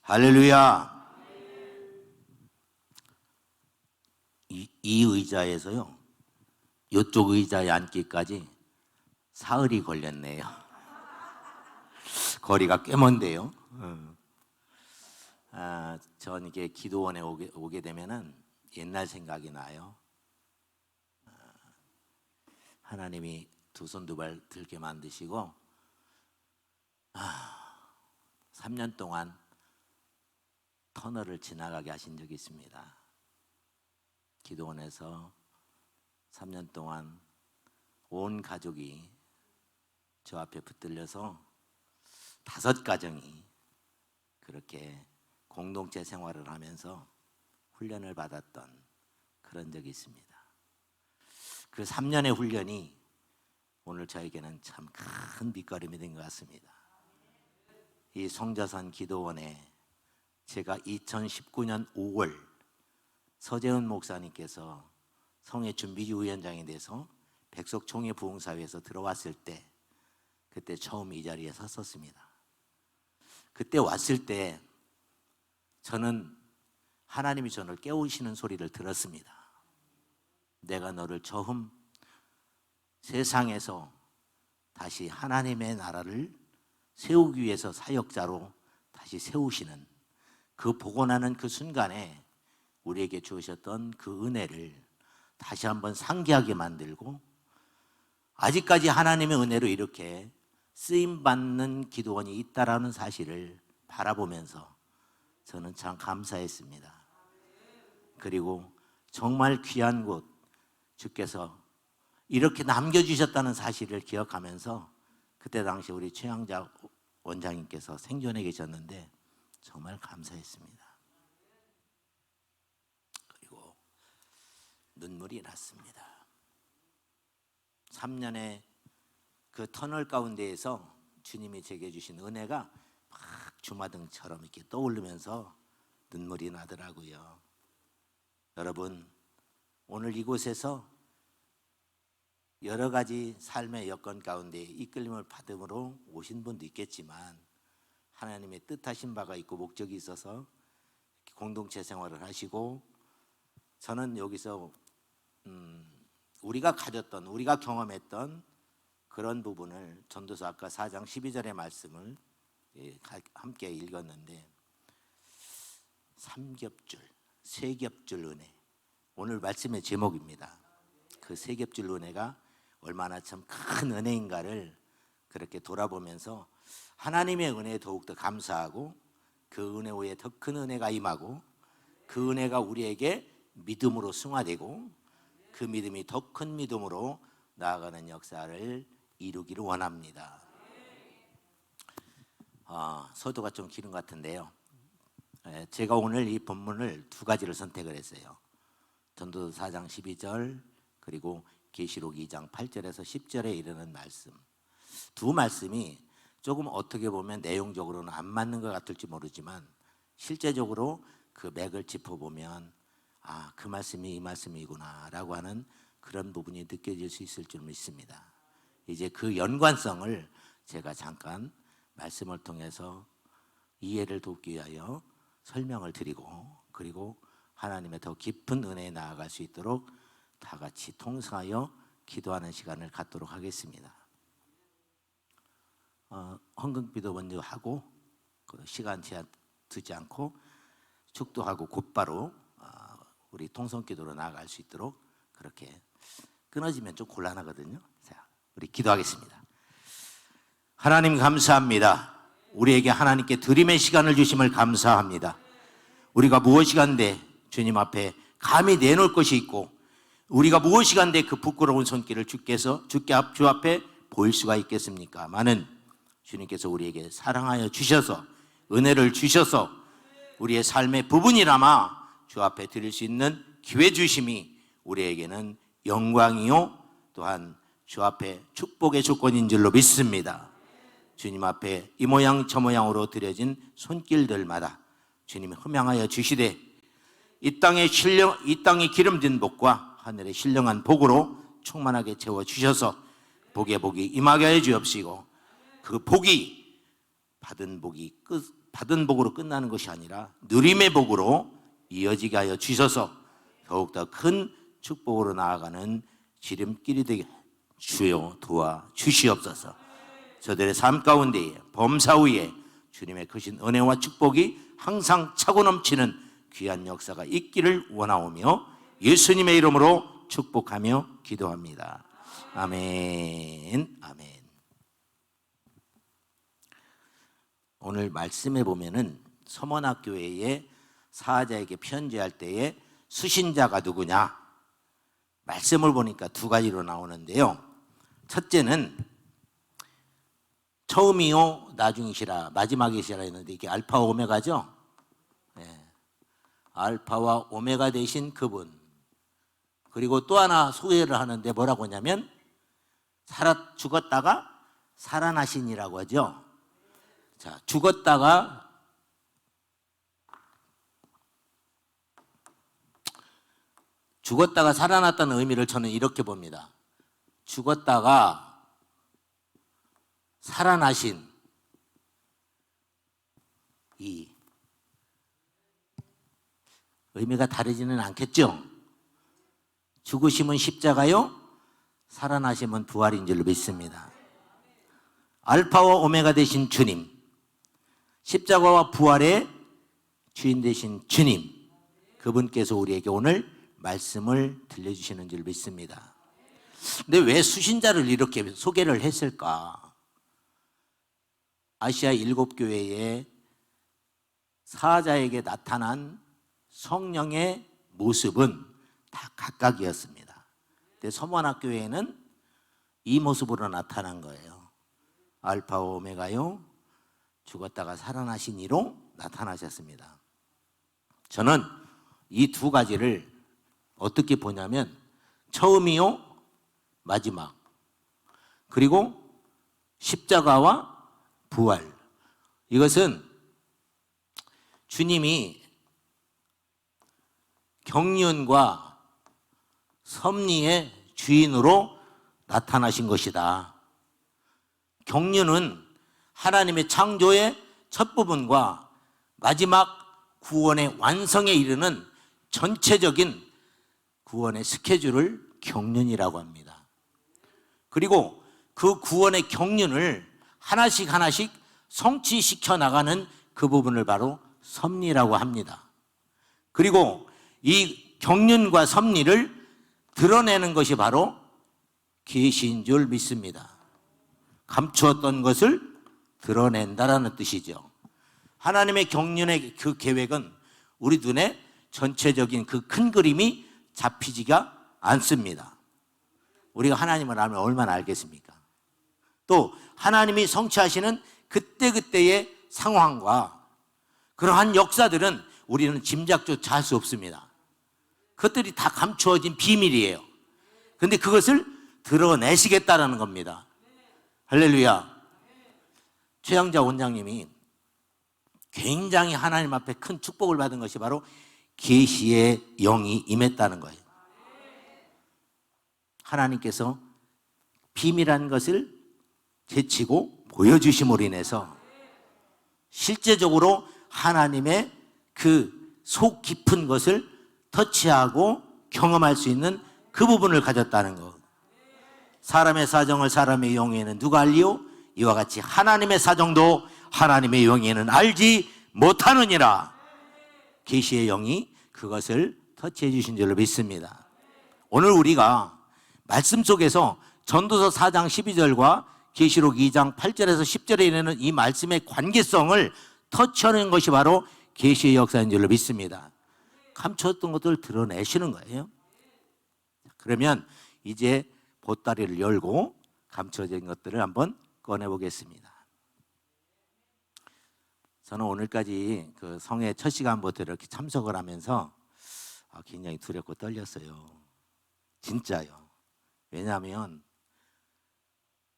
할렐루야. 이 의자에서요, 이쪽 의자에 앉기까지 사흘이 걸렸네요. 거리가 꽤 먼데요. 전 이게 기도원에 오게 되면은 옛날 생각이 나요. 하나님이 두 손 두 발 들게 만드시고 3년 동안 터널을 지나가게 하신 적이 있습니다. 기도원에서 3년 동안 온 가족이 저 앞에 붙들려서 5가정이 그렇게 공동체 생활을 하면서 훈련을 받았던 그런 적이 있습니다. 그 3년의 훈련이 오늘 저에게는 참 큰 밑거름이 된 것 같습니다. 이 송자산 기도원에 제가 2019년 5월 서재훈 목사님께서 성회 준비위원장이 돼서 백석총회 부흥사회에서 들어왔을 때, 그때 처음 이 자리에 섰었습니다. 그때 왔을 때 저는 하나님이 저를 깨우시는 소리를 들었습니다. 내가 너를 처음 세상에서 다시 하나님의 나라를 세우기 위해서 사역자로 다시 세우시는 그 복원하는 그 순간에 우리에게 주셨던 그 은혜를 다시 한번 상기하게 만들고, 아직까지 하나님의 은혜로 이렇게 쓰임받는 기도원이 있다라는 사실을 바라보면서 저는 참 감사했습니다. 그리고 정말 귀한 곳 주께서 이렇게 남겨주셨다는 사실을 기억하면서, 그때 당시 우리 최양자 원장님께서 생존해 계셨는데 정말 감사했습니다. 그리고 눈물이 났습니다. 3년의 그 터널 가운데에서 주님이 제게 주신 은혜가 막 주마등처럼 이렇게 떠오르면서 눈물이 나더라고요. 여러분, 오늘 이곳에서 여러 가지 삶의 여건 가운데 이끌림을 받음으로 오신 분도 있겠지만, 하나님의 뜻하신 바가 있고 목적이 있어서 공동체 생활을 하시고, 저는 여기서 우리가 가졌던, 우리가 경험했던 그런 부분을 전도서 아까 4장 12절의 말씀을 함께 읽었는데, 삼겹줄, 세겹줄 은혜, 오늘 말씀의 제목입니다. 그 세겹줄 은혜가 얼마나 참 큰 은혜인가를 그렇게 돌아보면서 하나님의 은혜에 더욱더 감사하고, 그 은혜 후에 더 큰 은혜가 임하고, 그 은혜가 우리에게 믿음으로 승화되고, 그 믿음이 더 큰 믿음으로 나아가는 역사를 이루기를 원합니다. 서두가 좀 길은 것 같은데요, 제가 오늘 이 본문을 2가지를 선택을 했어요. 전도서 4장 12절 그리고 계시록 2장 8절에서 10절에 이르는 말씀, 두 말씀이 조금 어떻게 보면 내용적으로는 안 맞는 것 같을지 모르지만, 실제적으로 그 맥을 짚어보면 그 말씀이 이 말씀이구나 라고 하는 그런 부분이 느껴질 수 있을 줄 믿습니다. 이제 그 연관성을 제가 잠깐 말씀을 통해서 이해를 돕기 위하여 설명을 드리고, 그리고 하나님의 더 깊은 은혜에 나아갈 수 있도록 다 같이 통성하여 기도하는 시간을 갖도록 하겠습니다. 헌금기도 먼저 하고, 시간 제한 두지 않고 축도하고 곧바로 우리 통성기도로 나아갈 수 있도록, 그렇게 끊어지면 좀 곤란하거든요. 자, 우리 기도하겠습니다. 하나님 감사합니다. 우리에게 하나님께 드림의 시간을 주심을 감사합니다. 우리가 무엇이간데 주님 앞에 감히 내놓을 것이 있고, 우리가 무엇이간데 그 부끄러운 손길을 주 앞에 보일 수가 있겠습니까? 많은 주님께서 우리에게 사랑하여 주셔서, 은혜를 주셔서 우리의 삶의 부분이라마 주 앞에 드릴 수 있는 기회 주심이 우리에게는 영광이요, 또한 주 앞에 축복의 조건인 줄로 믿습니다. 주님 앞에 이 모양 저 모양으로 드려진 손길들마다 주님이 흠양하여 주시되, 이 땅에 기름진 복과 하늘의 신령한 복으로 충만하게 채워주셔서 복에 복이 임하게 해 주옵시고, 그 복이 받은 복으로 끝나는 것이 아니라 누림의 복으로 이어지게 하여 주셔서 더욱더 큰 축복으로 나아가는 지름길이 되게 주여 도와 주시옵소서. 저들의 삶 가운데에 범사 후에 주님의 크신 은혜와 축복이 항상 차고 넘치는 귀한 역사가 있기를 원하오며 예수님의 이름으로 축복하며 기도합니다. 아멘. 아멘. 오늘 말씀에 보면은 서머나교회의 사자에게 편지할 때에 수신자가 누구냐? 말씀을 보니까 두 가지로 나오는데요. 첫째는 처음이요 나중이시라 마지막이시라 했는데 이게 알파와 오메가죠. 네. 알파와 오메가 되신 그분. 그리고 또 하나 소개를 하는데 뭐라고 하냐면 죽었다가 살아나신이라고 하죠. 자, 죽었다가 살아났다는 의미를 저는 이렇게 봅니다. 죽었다가 살아나신 이 의미가 다르지는 않겠죠? 죽으심은 십자가요, 살아나심은 부활인 줄로 믿습니다. 알파와 오메가 되신 주님, 십자가와 부활의 주인 되신 주님, 그분께서 우리에게 오늘 말씀을 들려주시는 줄 믿습니다. 근데 왜 수신자를 이렇게 소개를 했을까? 아시아 7교회의 사자에게 나타난 성령의 모습은 다 각각이었습니다. 근데 서머나교회에는 이 모습으로 나타난 거예요. 알파와 오메가요, 죽었다가 살아나신 이로 나타나셨습니다. 저는 이 두 가지를 어떻게 보냐면 처음이요 마지막, 그리고 십자가와 부활, 이것은 주님이 경륜과 섭리의 주인으로 나타나신 것이다. 경륜은 하나님의 창조의 첫 부분과 마지막 구원의 완성에 이르는 전체적인 구원의 스케줄을 경륜이라고 합니다. 그리고 그 구원의 경륜을 하나씩 하나씩 성취시켜 나가는 그 부분을 바로 섭리라고 합니다. 그리고 이 경륜과 섭리를 드러내는 것이 바로 계시인 줄 믿습니다. 감추었던 것을 드러낸다라는 뜻이죠. 하나님의 경륜의 그 계획은 우리 눈에 전체적인 그 큰 그림이 잡히지가 않습니다. 우리가 하나님을 알면 얼마나 알겠습니까? 또 하나님이 성취하시는 그때그때의 상황과 그러한 역사들은 우리는 짐작조차 할 수 없습니다. 그것들이 다 감추어진 비밀이에요. 그런데 그것을 드러내시겠다라는 겁니다. 할렐루야. 최양자 원장님이 굉장히 하나님 앞에 큰 축복을 받은 것이 바로 계시의 영이 임했다는 거예요. 하나님께서 비밀한 것을 제치고 보여주심으로 인해서 실제적으로 하나님의 그 속 깊은 것을 터치하고 경험할 수 있는 그 부분을 가졌다는 것. 사람의 사정을 사람의 영에는 누가 알리요? 이와 같이 하나님의 사정도 하나님의 영에는 알지 못하느니라. 계시의 영이 그것을 터치해 주신 줄로 믿습니다. 오늘 우리가 말씀 속에서 전도서 4장 12절과 계시록 2장 8절에서 10절에 이르는 이 말씀의 관계성을 터치하는 것이 바로 계시의 역사인 줄로 믿습니다. 감추었던 것들을 드러내시는 거예요. 그러면 이제 보따리를 열고 감춰진 것들을 한번 꺼내보겠습니다. 저는 오늘까지 그 성회 첫 시간부터 이렇게 참석을 하면서 굉장히 두렵고 떨렸어요. 진짜요. 왜냐하면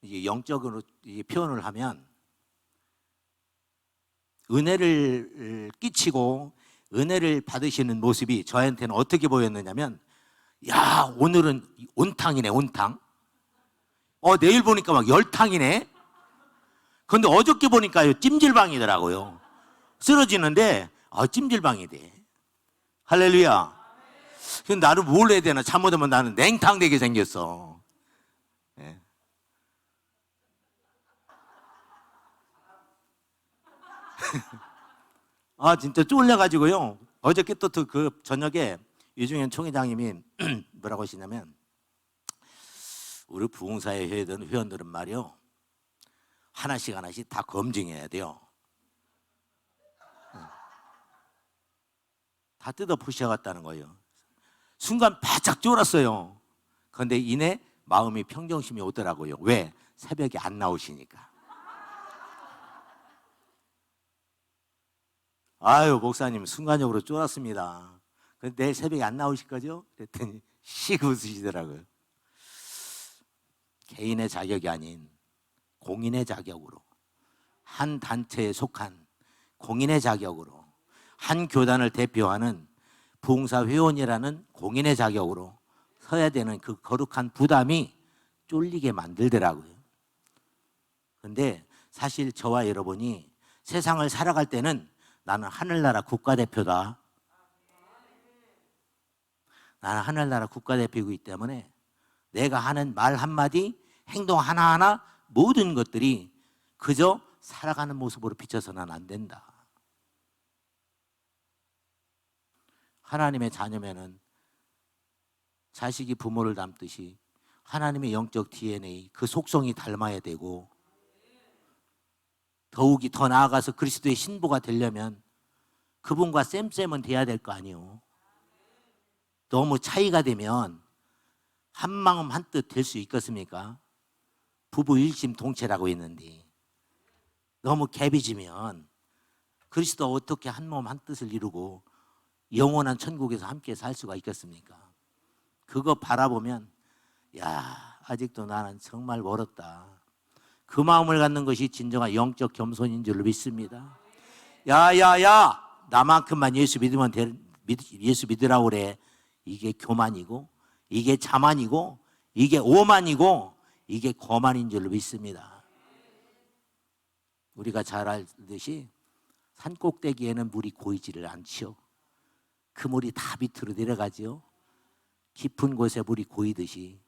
이게 영적으로 표현을 하면 은혜를 끼치고 은혜를 받으시는 모습이 저한테는 어떻게 보였느냐면, 야, 오늘은 온탕이네, 온탕. 내일 보니까 막 열탕이네. 근데 어저께 보니까요, 찜질방이더라고요. 쓰러지는데 찜질방이 돼. 할렐루야. 근데 나는 뭘 해야 되나? 잘못하면 나는 냉탕 되게 생겼어. 예. 진짜 쫄려가지고요. 어저께 또 그 저녁에 유중현 총회장님이 뭐라고 하시냐면, 우리 부흥사에 회원들은 말이요, 하나씩 하나씩 다 검증해야 돼요. 다 뜯어 부셔갔다는 거예요. 순간 바짝 쫄았어요. 그런데 이내 마음이 평정심이 오더라고요. 왜? 새벽에 안 나오시니까. 아유, 목사님 순간적으로 쫄았습니다. 근데 내일 새벽에 안 나오실 거죠? 그랬더니 씩 웃으시더라고요. 개인의 자격이 아닌 공인의 자격으로, 한 단체에 속한 공인의 자격으로, 한 교단을 대표하는 부흥사 회원이라는 공인의 자격으로 서야 되는 그 거룩한 부담이 쫄리게 만들더라고요. 그런데 사실 저와 여러분이 세상을 살아갈 때는 나는 하늘나라 국가대표다. 나는 하늘나라 국가대표이기 때문에 내가 하는 말 한마디, 행동 하나하나 모든 것들이 그저 살아가는 모습으로 비춰서는 안 된다. 하나님의 자녀면은 자식이 부모를 닮듯이 하나님의 영적 DNA, 그 속성이 닮아야 되고, 더욱이 더 나아가서 그리스도의 신부가 되려면 그분과 쌤쌤은 돼야 될 거 아니에요. 너무 차이가 되면 한 마음 한 뜻 될 수 있겠습니까? 부부 일심동체라고 했는데 너무 갭이 지면 그리스도와 어떻게 한 마음 한 뜻을 이루고 영원한 천국에서 함께 살 수가 있겠습니까? 그거 바라보면 아직도 나는 정말 멀었다. 그 마음을 갖는 것이 진정한 영적 겸손인 줄로 믿습니다. 나만큼만 예수 믿으면 예수 믿으라고 그래. 이게 교만이고, 이게 자만이고, 이게 오만이고, 이게 거만인 줄로 믿습니다. 우리가 잘 알듯이 산꼭대기에는 물이 고이지를 않지요. 그 물이 다 밑으로 내려가지요. 깊은 곳에 물이 고이듯이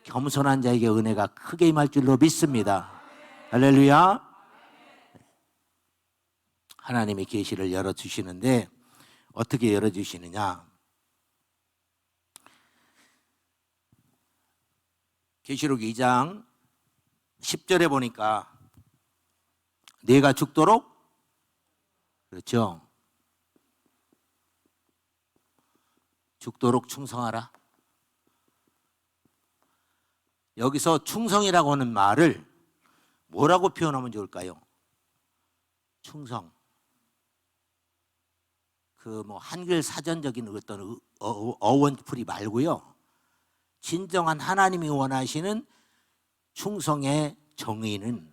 겸손한 자에게 은혜가 크게 임할 줄로 믿습니다. 할렐루야. 하나님의 계시를 열어주시는데 어떻게 열어주시느냐? 계시록 2장 10절에 보니까 네가 죽도록, 그렇죠? 죽도록 충성하라. 여기서 충성이라고 하는 말을 뭐라고 표현하면 좋을까요? 충성. 그 한글 사전적인 어떤 어원풀이 말고요. 진정한 하나님이 원하시는 충성의 정의는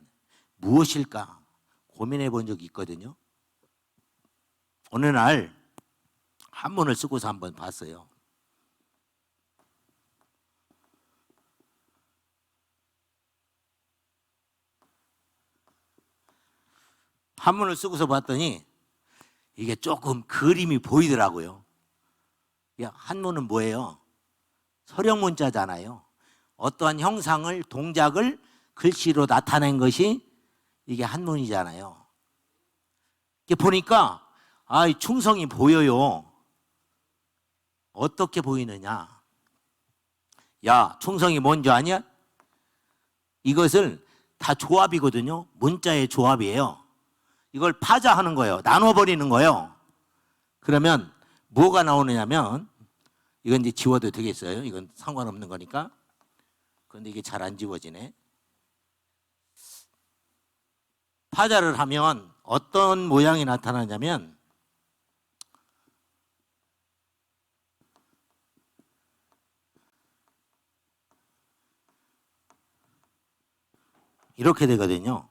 무엇일까 고민해 본 적이 있거든요. 어느 날 한문을 쓰고서 한번 봤어요. 한문을 쓰고서 봤더니 이게 조금 그림이 보이더라고요. 한문은 뭐예요? 서령 문자잖아요. 어떠한 형상을, 동작을 글씨로 나타낸 것이 이게 한문이잖아요. 이게 보니까 이 충성이 보여요. 어떻게 보이느냐? 충성이 뭔지 아냐? 이것을 다 조합이거든요. 문자의 조합이에요. 이걸 파자하는 거예요. 나눠버리는 거예요. 그러면 뭐가 나오느냐면, 이건 이제 지워도 되겠어요. 이건 상관없는 거니까. 그런데 이게 잘 안 지워지네. 파자를 하면 어떤 모양이 나타나냐면, 이렇게 되거든요.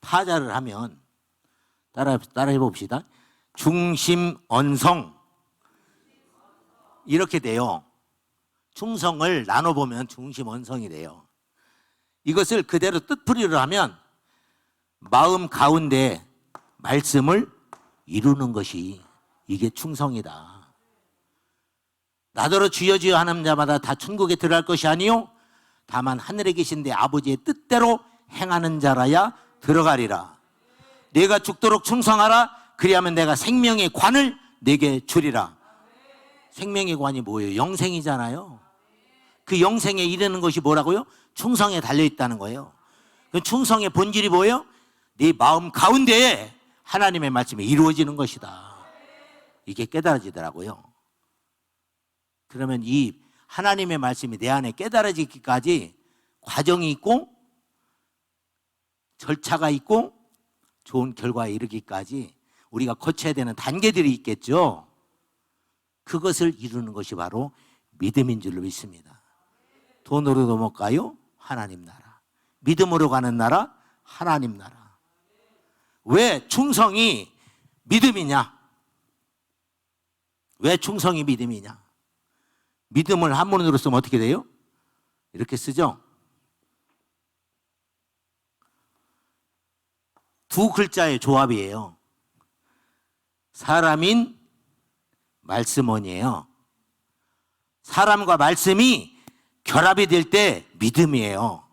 파자를 하면 따라해 봅시다. 중심언성, 이렇게 돼요. 충성을 나눠보면 중심언성이 돼요. 이것을 그대로 뜻풀이로 하면 마음 가운데 말씀을 이루는 것이 이게 충성이다. 나더러 주여 주여 하는 자마다 다 천국에 들어갈 것이 아니요 다만 하늘에 계신 내 아버지의 뜻대로 행하는 자라야 들어가리라. 내가 죽도록 충성하라. 그리하면 내가 생명의 관을 내게 주리라. 생명의 관이 뭐예요? 영생이잖아요. 그 영생에 이르는 것이 뭐라고요? 충성에 달려있다는 거예요. 그 충성의 본질이 뭐예요? 네 마음 가운데에 하나님의 말씀이 이루어지는 것이다. 이게 깨달아지더라고요. 그러면 이 하나님의 말씀이 내 안에 깨달아지기까지 과정이 있고 절차가 있고 좋은 결과에 이르기까지 우리가 거쳐야 되는 단계들이 있겠죠. 그것을 이루는 것이 바로 믿음인 줄로 믿습니다. 돈으로도 못 가요? 하나님 나라. 믿음으로 가는 나라? 하나님 나라. 왜 충성이 믿음이냐? 왜 충성이 믿음이냐? 믿음을 한문으로 쓰면 어떻게 돼요? 이렇게 쓰죠? 두 글자의 조합이에요. 사람인 말씀원이에요. 사람과 말씀이 결합이 될 때 믿음이에요.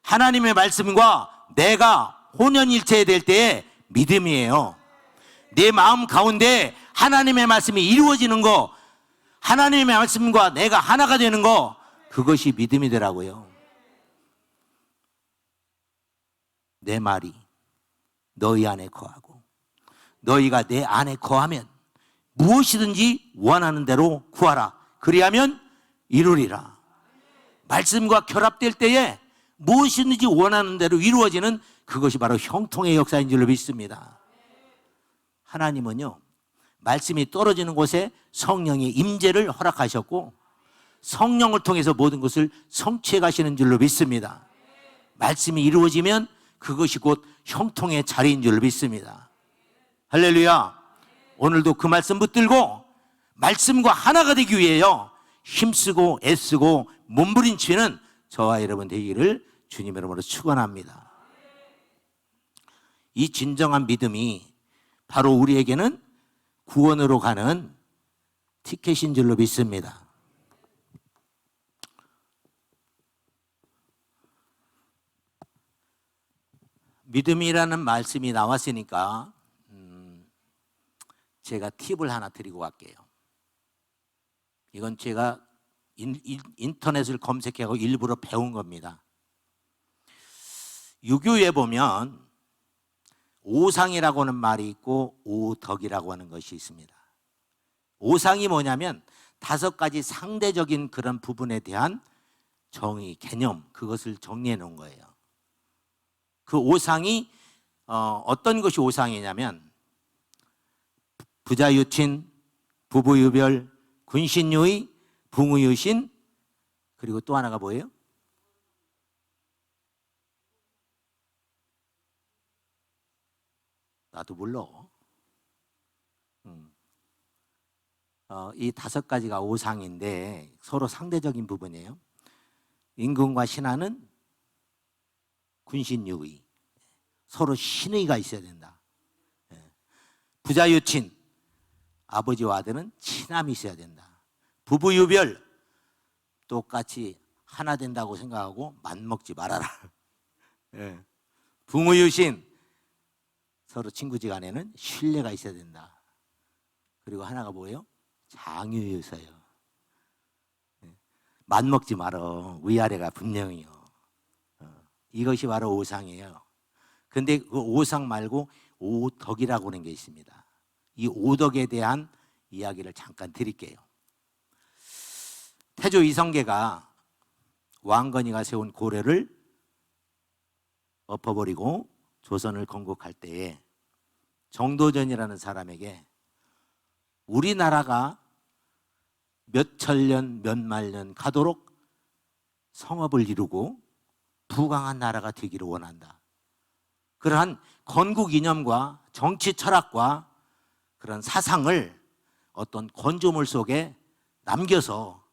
하나님의 말씀과 내가 혼연일체 될 때의 믿음이에요. 내 마음 가운데 하나님의 말씀이 이루어지는 거, 하나님의 말씀과 내가 하나가 되는 거, 그것이 믿음이더라고요. 내 말이 너희 안에 거하고 너희가 내 안에 거하면 무엇이든지 원하는 대로 구하라. 그리하면 이루리라. 말씀과 결합될 때에 무엇이든지 원하는 대로 이루어지는 그것이 바로 형통의 역사인 줄로 믿습니다. 하나님은요, 말씀이 떨어지는 곳에 성령의 임재를 허락하셨고 성령을 통해서 모든 것을 성취해 가시는 줄로 믿습니다. 말씀이 이루어지면 그것이 곧 형통의 자리인 줄로 믿습니다. 할렐루야. 오늘도 그 말씀 붙들고 말씀과 하나가 되기 위해요 힘쓰고 애쓰고 몸부림치는 저와 여러분 되기를 주님 이름으로 축원합니다. 이 진정한 믿음이 바로 우리에게는 구원으로 가는 티켓인 줄로 믿습니다. 믿음이라는 말씀이 나왔으니까 제가 팁을 하나 드리고 갈게요. 이건 제가 인터넷을 검색하고 일부러 배운 겁니다. 유교에 보면 오상이라고 하는 말이 있고 오덕이라고 하는 것이 있습니다. 오상이 뭐냐면 5가지 상대적인 그런 부분에 대한 정의, 개념, 그것을 정리해 놓은 거예요. 그 오상이 어떤 것이 오상이냐면 부자유친, 부부유별, 군신유의, 붕의유신, 그리고 또 하나가 뭐예요? 나도 몰라. 이 5가지가 오상인데 서로 상대적인 부분이에요. 임금과 신하는 군신유의, 서로 신의가 있어야 된다. 부자유친, 아버지와 아들은 친함이 있어야 된다. 부부유별, 똑같이 하나 된다고 생각하고 맘먹지 말아라. 붕의유신, 서로 친구지간에는 신뢰가 있어야 된다. 그리고 하나가 뭐예요? 장유유서요. 맘먹지 말어. 위아래가 분명해요. 이것이 바로 오상이에요. 근데 그 오상 말고 오덕이라고 하는 게 있습니다. 이 오덕에 대한 이야기를 잠깐 드릴게요. 태조 이성계가 왕건이가 세운 고려를 엎어버리고 조선을 건국할 때에 정도전이라는 사람에게 우리나라가 몇 천년, 몇 만년 가도록 성업을 이루고 부강한 나라가 되기를 원한다. 그러한 건국 이념과 정치 철학과 그런 사상을 어떤 건조물 속에 남겨서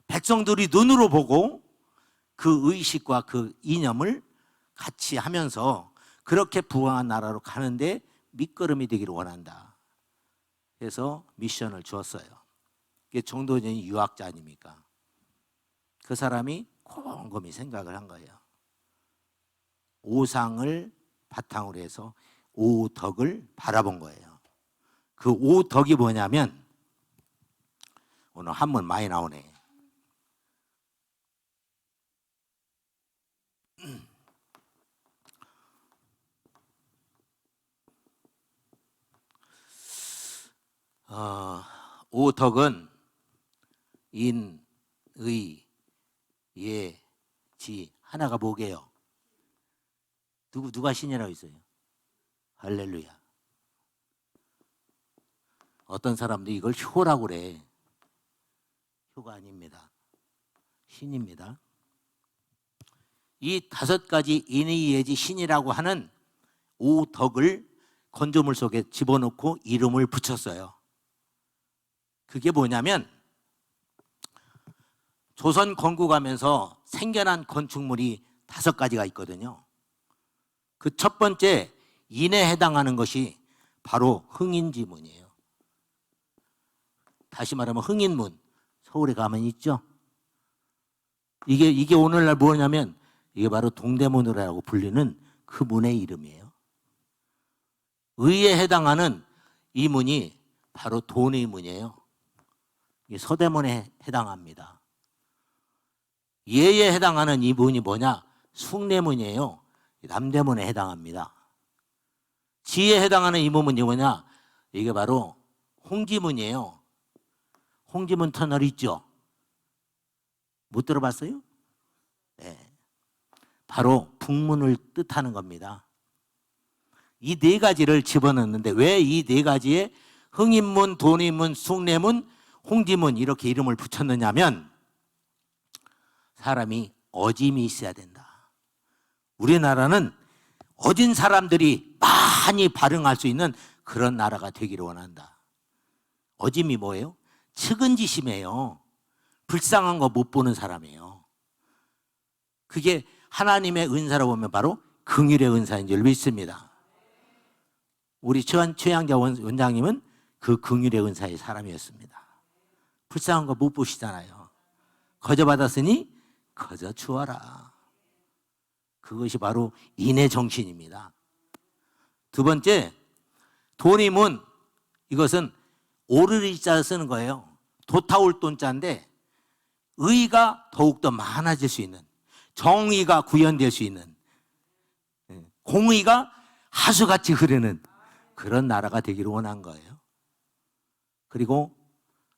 백성들이 눈으로 보고 그 의식과 그 이념을 같이 하면서 그렇게 부강한 나라로 가는데 밑거름이 되기를 원한다. 해서 미션을 주었어요. 이게 정도전이 유학자 아닙니까? 그 사람이 곰곰이 생각을 한 거예요. 오상을 바탕으로 해서 오덕을 바라본 거예요. 그 오덕이 뭐냐면, 오늘 한문 많이 나오네. 오덕은 인, 의, 예, 지. 하나가 뭐게요? 누가 신이라고 있어요? 할렐루야. 어떤 사람도 이걸 효라고 그래. 효가 아닙니다. 신입니다. 이 5가지 인의, 예지, 신이라고 하는 오덕을 건조물 속에 집어넣고 이름을 붙였어요. 그게 뭐냐면, 조선 건국하면서 생겨난 건축물이 5가지가 있거든요. 그 첫 번째 인에 해당하는 것이 바로 흥인지문이에요. 다시 말하면 흥인문. 서울에 가면 있죠. 이게 오늘날 뭐냐면, 이게 바로 동대문이라고 불리는 그 문의 이름이에요. 의에 해당하는 이 문이 바로 돈의 문이에요. 이게 서대문에 해당합니다. 예에 해당하는 이 문이 뭐냐? 숭례문이에요. 남대문에 해당합니다. 지에 해당하는 이 문이 뭐냐? 이게 바로 홍지문이에요. 홍지문 터널 있죠? 못 들어봤어요? 네. 바로 북문을 뜻하는 겁니다. 이 4가지를 집어넣는데, 왜 이 4가지에 흥인문, 돈의문, 숭례문, 홍지문 이렇게 이름을 붙였느냐면, 사람이 어짐이 있어야 된다. 우리나라는 어진 사람들이 많이 발흥할 수 있는 그런 나라가 되기를 원한다. 어짐이 뭐예요? 측은지심이에요. 불쌍한 거 못 보는 사람이에요. 그게 하나님의 은사로 보면 바로 긍휼의 은사인 줄 믿습니다. 우리 최양자 원장님은 그 긍휼의 은사의 사람이었습니다. 불쌍한 거 못 보시잖아요. 거저 받았으니 거저 주어라. 그것이 바로 인의 정신입니다. 2번째, 돈이문. 이것은 오르리 자 쓰는 거예요. 도타올 돈자인데, 의가 더욱더 많아질 수 있는, 정의가 구현될 수 있는, 공의가 하수같이 흐르는 그런 나라가 되기를 원한 거예요. 그리고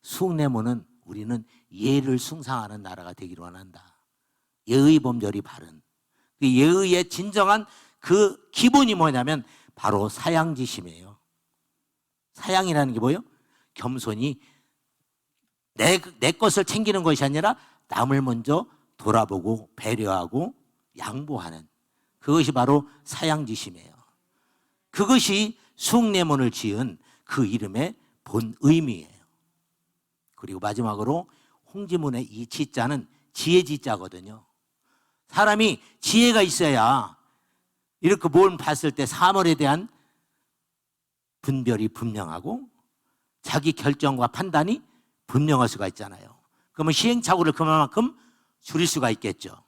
숭례문은 우리는 예를 숭상하는 나라가 되기를 원한다. 예의 범절이 바른, 그 예의의 진정한 그 기본이 뭐냐면 바로 사양지심이에요. 사양이라는 게 뭐예요? 겸손히 내 것을 챙기는 것이 아니라 남을 먼저 돌아보고 배려하고 양보하는, 그것이 바로 사양지심이에요. 그것이 숭례문을 지은 그 이름의 본 의미예요. 그리고 마지막으로 홍지문의 이 지자는 지혜지자거든요. 사람이 지혜가 있어야 이렇게 뭘 봤을 때 사물에 대한 분별이 분명하고 자기 결정과 판단이 분명할 수가 있잖아요. 그러면 시행착오를 그만큼 줄일 수가 있겠죠.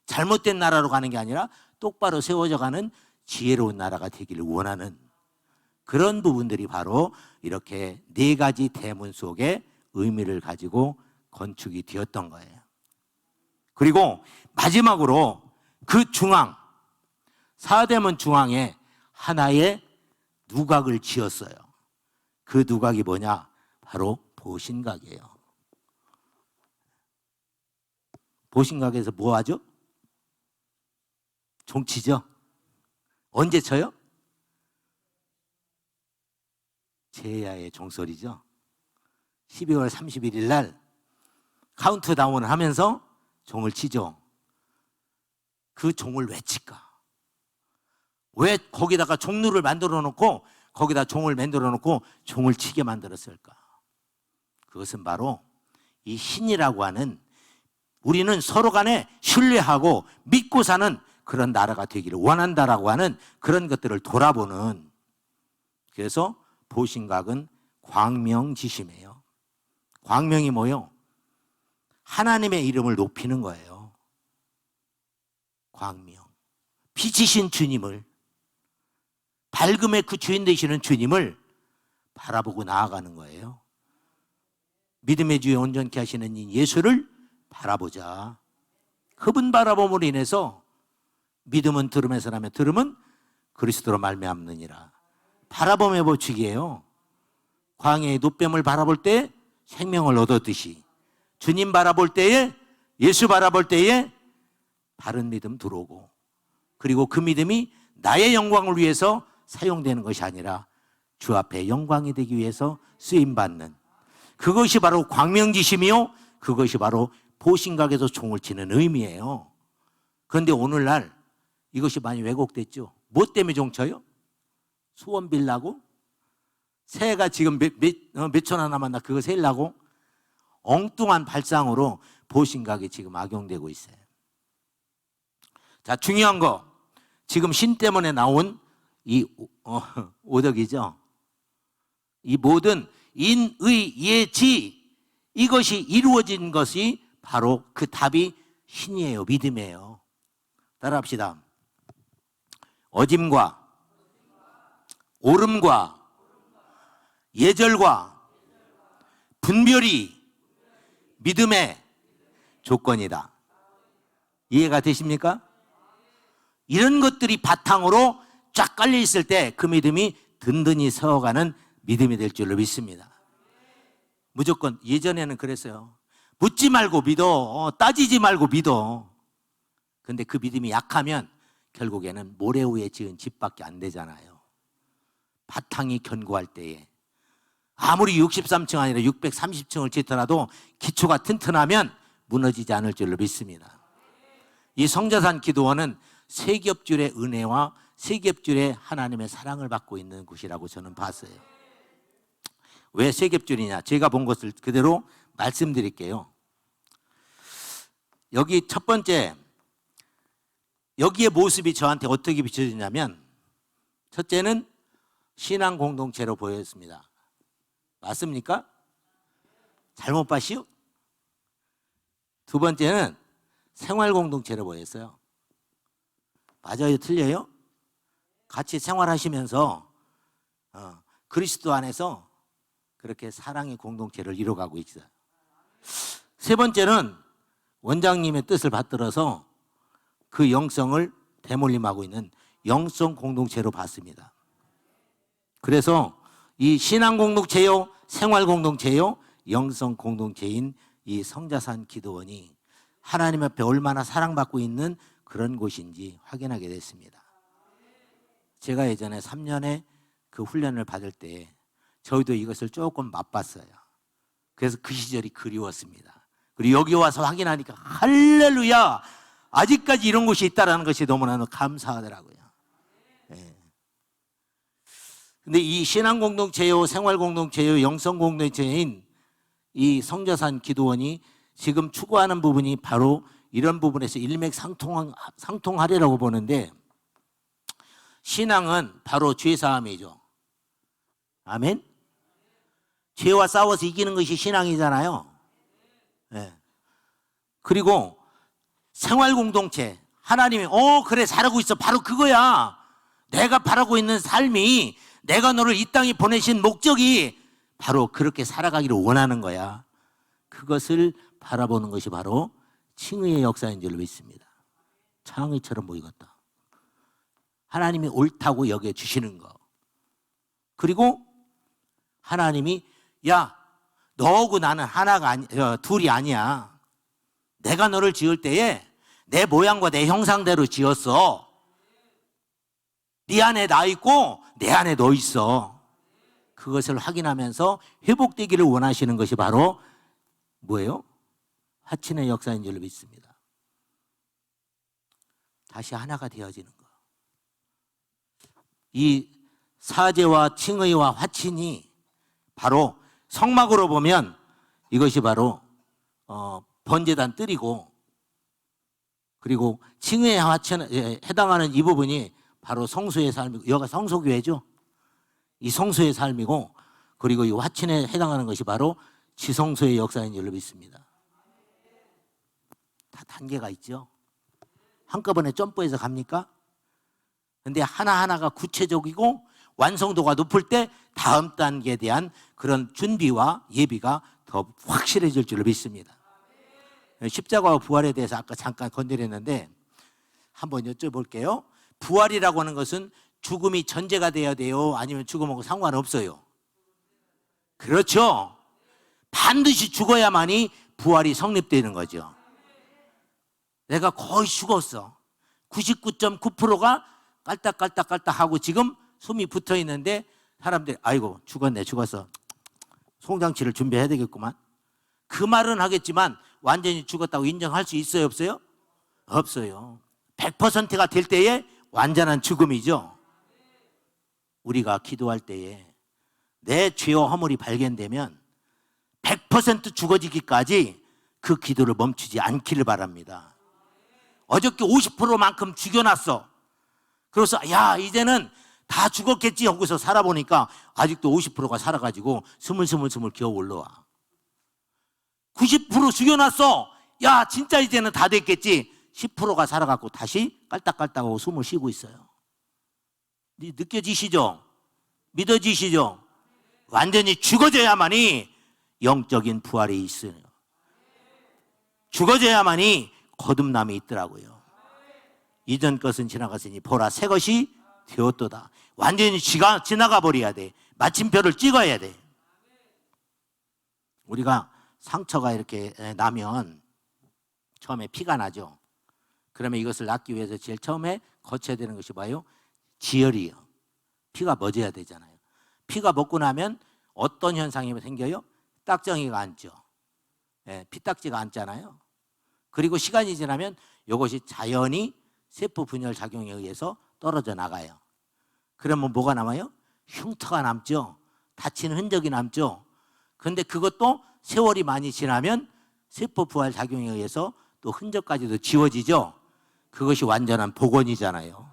잘못된 나라로 가는 게 아니라 똑바로 세워져 가는 지혜로운 나라가 되기를 원하는 그런 부분들이 바로 이렇게 4가지 대문 속에 의미를 가지고 건축이 되었던 거예요. 그리고 마지막으로 그 중앙, 사대문 중앙에 하나의 누각을 지었어요. 그 누각이 뭐냐? 바로 보신각이에요. 보신각에서 뭐 하죠? 종치죠? 언제 쳐요? 제야의 종소리죠. 12월 31일 날 카운트다운을 하면서 종을 치죠. 그 종을 왜 칠까? 왜 거기다가 종루를 만들어 놓고 거기다 종을 만들어 놓고 종을 치게 만들었을까? 그것은 바로 이 신이라고 하는, 우리는 서로 간에 신뢰하고 믿고 사는 그런 나라가 되기를 원한다라고 하는 그런 것들을 돌아보는, 그래서 보신각은 광명지심이에요. 광명이 뭐요? 하나님의 이름을 높이는 거예요. 광명. 빛이신 주님을, 밝음의 그 주인 되시는 주님을 바라보고 나아가는 거예요. 믿음의 주에 온전케 하시는 이 예수를 바라보자. 그분 바라봄으로 인해서 믿음은 들음에서 나며 들음은 그리스도로 말미암느니라. 바라봄의 법칙이에요. 광야의 놋뱀을 바라볼 때 생명을 얻었듯이 주님 바라볼 때에, 예수 바라볼 때에 바른 믿음 들어오고, 그리고 그 믿음이 나의 영광을 위해서 사용되는 것이 아니라 주 앞에 영광이 되기 위해서 쓰임받는, 그것이 바로 광명지심이요, 그것이 바로 보신각에서 총을 치는 의미예요. 그런데 오늘날 이것이 많이 왜곡됐죠. 뭐 때문에 종쳐요? 소원 빌라고? 새해가 지금 몇 초나 남았나 그거 세려고? 엉뚱한 발상으로 보신각이 지금 악용되고 있어요. 자, 중요한 거, 지금 신 때문에 나온 이 오덕이죠. 이 모든 인의 예지, 이것이 이루어진 것이 바로 그 답이 신이에요. 믿음이에요. 따라합시다. 어짐과 오름과 예절과 분별이 믿음의 조건이다. 이해가 되십니까? 이런 것들이 바탕으로 쫙 깔려 있을 때 그 믿음이 든든히 서어가는 믿음이 될 줄로 믿습니다. 무조건, 예전에는 그랬어요. 묻지 말고 믿어, 따지지 말고 믿어. 근데 그 믿음이 약하면 결국에는 모래 위에 지은 집밖에 안 되잖아요. 바탕이 견고할 때에 아무리 63층 아니라 630층을 짓더라도 기초가 튼튼하면 무너지지 않을 줄로 믿습니다. 이 성자산 기도원은 세 겹줄의 은혜와 세 겹줄의 하나님의 사랑을 받고 있는 곳이라고 저는 봤어요. 왜 세 겹줄이냐? 제가 본 것을 그대로 말씀드릴게요. 여기 첫 번째, 여기에 모습이 저한테 어떻게 비춰지냐면, 첫째는 신앙 공동체로 보였습니다. 맞습니까? 잘못 봤시오? 두 번째는 생활 공동체로 보였어요. 맞아요? 틀려요? 같이 생활하시면서 그리스도 안에서 그렇게 사랑의 공동체를 이뤄가고 있어요. 세 번째는 원장님의 뜻을 받들어서 그 영성을 대물림하고 있는 영성 공동체로 봤습니다. 그래서 이 신앙 공동체요, 생활 공동체요, 영성 공동체인 이 성자산 기도원이 하나님 앞에 얼마나 사랑받고 있는 그런 곳인지 확인하게 됐습니다. 제가 예전에 3년의 그 훈련을 받을 때 저희도 이것을 조금 맛봤어요. 그래서 그 시절이 그리웠습니다. 그리고 여기 와서 확인하니까 할렐루야, 아직까지 이런 곳이 있다는 것이 너무나 감사하더라고요. 네. 근데 이 신앙 공동체요, 생활 공동체요, 영성 공동체인 이 성자산 기도원이 지금 추구하는 부분이 바로 이런 부분에서 일맥상통하리라고 보는데, 신앙은 바로 죄사함이죠. 아멘? 죄와 싸워서 이기는 것이 신앙이잖아요. 네. 그리고 생활 공동체, 하나님이 그래 잘하고 있어, 바로 그거야. 내가 바라고 있는 삶이, 내가 너를 이 땅에 보내신 목적이 바로 그렇게 살아가기를 원하는 거야. 그것을 바라보는 것이 바로 칭의의 역사인 줄로 믿습니다. 창의처럼 보이겠다. 하나님이 옳다고 여겨주시는 거. 그리고 하나님이 야, 너하고 나는 하나가 둘이 아니야. 내가 너를 지을 때에 내 모양과 내 형상대로 지었어. 네 안에 나 있고 내 안에 너 있어. 그것을 확인하면서 회복되기를 원하시는 것이 바로 뭐예요? 화친의 역사인 줄로 믿습니다. 다시 하나가 되어지는 거. 이 사제와 칭의와 화친이 바로 성막으로 보면 이것이 바로 번제단 뜰이고, 그리고 칭의의 화친에 해당하는 이 부분이 바로 성수의 삶이고, 여기가 성소교회죠. 이 성수의 삶이고, 그리고 이 화친에 해당하는 것이 바로 지성소의 역사인 줄로 믿습니다. 다 단계가 있죠. 한꺼번에 점프해서 갑니까? 근데 하나하나가 구체적이고 완성도가 높을 때 다음 단계에 대한 그런 준비와 예비가 더 확실해질 줄로 믿습니다. 십자가와 부활에 대해서 아까 잠깐 건드렸는데 한번 여쭤볼게요. 부활이라고 하는 것은 죽음이 전제가 돼야 돼요? 아니면 죽음하고 상관없어요? 그렇죠. 반드시 죽어야만이 부활이 성립되는 거죠. 내가 거의 죽었어. 99.9%가 깔딱깔딱깔딱 하고 지금 숨이 붙어 있는데 사람들이 아이고 죽었어. 송장치를 준비해야 되겠구만. 그 말은 하겠지만 완전히 죽었다고 인정할 수 있어요, 없어요? 없어요. 100%가 될 때에 완전한 죽음이죠. 우리가 기도할 때에 내 죄와 허물이 발견되면 100% 죽어지기까지 그 기도를 멈추지 않기를 바랍니다. 어저께 50%만큼 죽여놨어. 그래서 야 이제는 다 죽었겠지 하고서 살아보니까 아직도 50%가 살아가지고 스물스물 기어 올라와. 90% 죽여놨어. 야 진짜 이제는 다 됐겠지. 10%가 살아갖고 다시 깔딱깔딱하고 숨을 쉬고 있어요. 느껴지시죠? 믿어지시죠? 완전히 죽어져야만이 영적인 부활이 있어요. 죽어져야만이 거듭남이 있더라고요. 이전 것은 지나갔으니 보라 새 것이 되었도다. 완전히 지나가 버려야 돼. 마침표를 찍어야 돼. 우리가 상처가 이렇게 나면 처음에 피가 나죠. 그러면 이것을 낫기 위해서 제일 처음에 거쳐야 되는 것이 뭐예요? 지혈이요. 피가 멎어야 되잖아요. 피가 멎고 나면 어떤 현상이 생겨요? 딱정이가 앉죠. 피딱지가 앉잖아요. 그리고 시간이 지나면 이것이 자연히 세포 분열 작용에 의해서 떨어져 나가요. 그러면 뭐가 남아요? 흉터가 남죠. 다치는 흔적이 남죠. 그런데 그것도 세월이 많이 지나면 세포 부활 작용에 의해서 또 흔적까지도 지워지죠. 그것이 완전한 복원이잖아요.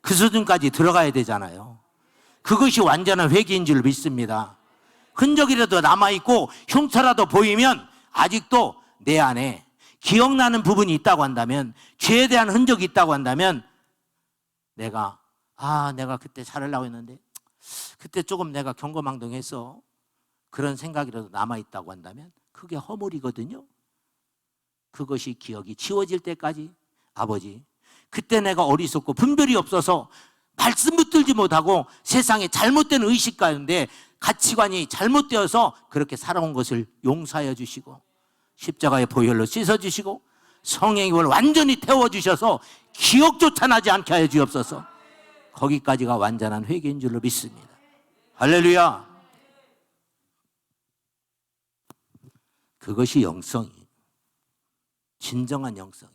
그 수준까지 들어가야 되잖아요. 그것이 완전한 회개인 줄 믿습니다. 흔적이라도 남아있고 흉터라도 보이면 아직도 내 안에 기억나는 부분이 있다고 한다면, 죄에 대한 흔적이 있다고 한다면 내가 그때 잘하려고 했는데 그때 조금 내가 경거망동했어. 그런 생각이라도 남아있다고 한다면 그게 허물이거든요. 그것이 기억이 지워질 때까지 아버지 그때 내가 어리석고 분별이 없어서 말씀 붙들지 못하고 세상에 잘못된 의식 가운데 가치관이 잘못되어서 그렇게 살아온 것을 용서하여 주시고 십자가의 보혈로 씻어주시고 성령의 힘을 완전히 태워주셔서 기억조차 나지 않게 하여 주옵소서. 거기까지가 완전한 회개인 줄로 믿습니다. 할렐루야. 그것이 영성이, 진정한 영성이.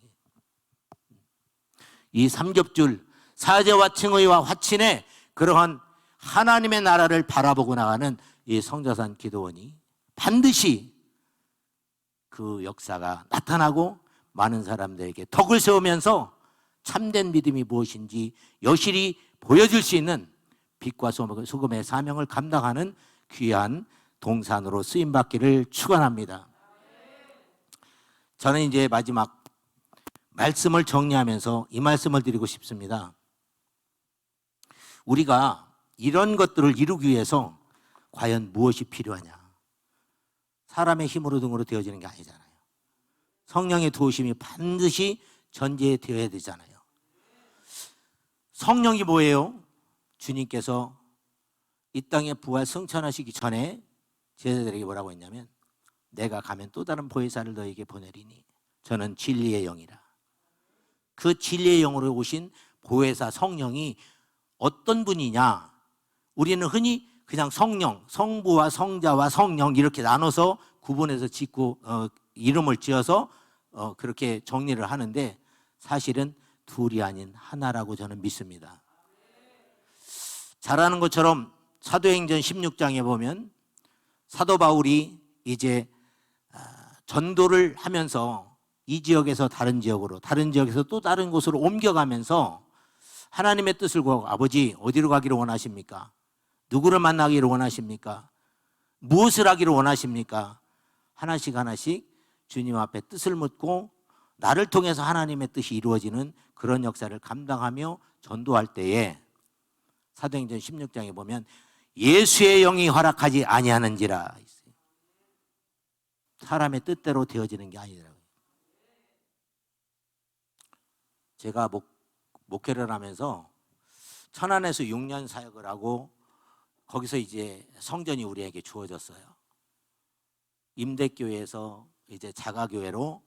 이 삼겹줄 사제와 칭의와 화친의 그러한 하나님의 나라를 바라보고 나가는 이 성자산 기도원이 반드시 그 역사가 나타나고 많은 사람들에게 덕을 세우면서 참된 믿음이 무엇인지 여실히 보여줄 수 있는 빛과 소금의 사명을 감당하는 귀한 동산으로 쓰임받기를 축원합니다. 저는 이제 마지막 말씀을 정리하면서 이 말씀을 드리고 싶습니다. 우리가 이런 것들을 이루기 위해서 과연 무엇이 필요하냐? 사람의 힘으로 등으로 되어지는 게 아니잖아요. 성령의 도우심이 반드시 전제되어야 되잖아요. 성령이 뭐예요? 주님께서 이 땅에 부활 승천하시기 전에 제자들에게 뭐라고 했냐면 내가 가면 또 다른 보혜사를 너에게 보내리니 저는 진리의 영이라. 그 진리의 영으로 오신 보혜사 성령이 어떤 분이냐? 우리는 흔히 그냥 성령, 성부와 성자와 성령 이렇게 나눠서 구분해서 짓고 이름을 지어서 그렇게 정리를 하는데 사실은 둘이 아닌 하나라고 저는 믿습니다. 잘 아는 것처럼 사도행전 16장에 보면 사도 바울이 이제 전도를 하면서 이 지역에서 다른 지역으로, 다른 지역에서 또 다른 곳으로 옮겨가면서 하나님의 뜻을 구하고, 아버지 어디로 가기를 원하십니까? 누구를 만나기를 원하십니까? 무엇을 하기를 원하십니까? 하나씩 하나씩 주님 앞에 뜻을 묻고 나를 통해서 하나님의 뜻이 이루어지는 그런 역사를 감당하며 전도할 때에 사도행전 16장에 보면 예수의 영이 허락하지 아니하는지라, 사람의 뜻대로 되어지는 게 아니더라고요. 제가 목회를 하면서 천안에서 6년 사역을 하고 거기서 이제 성전이 우리에게 주어졌어요. 임대교회에서 이제 자가교회로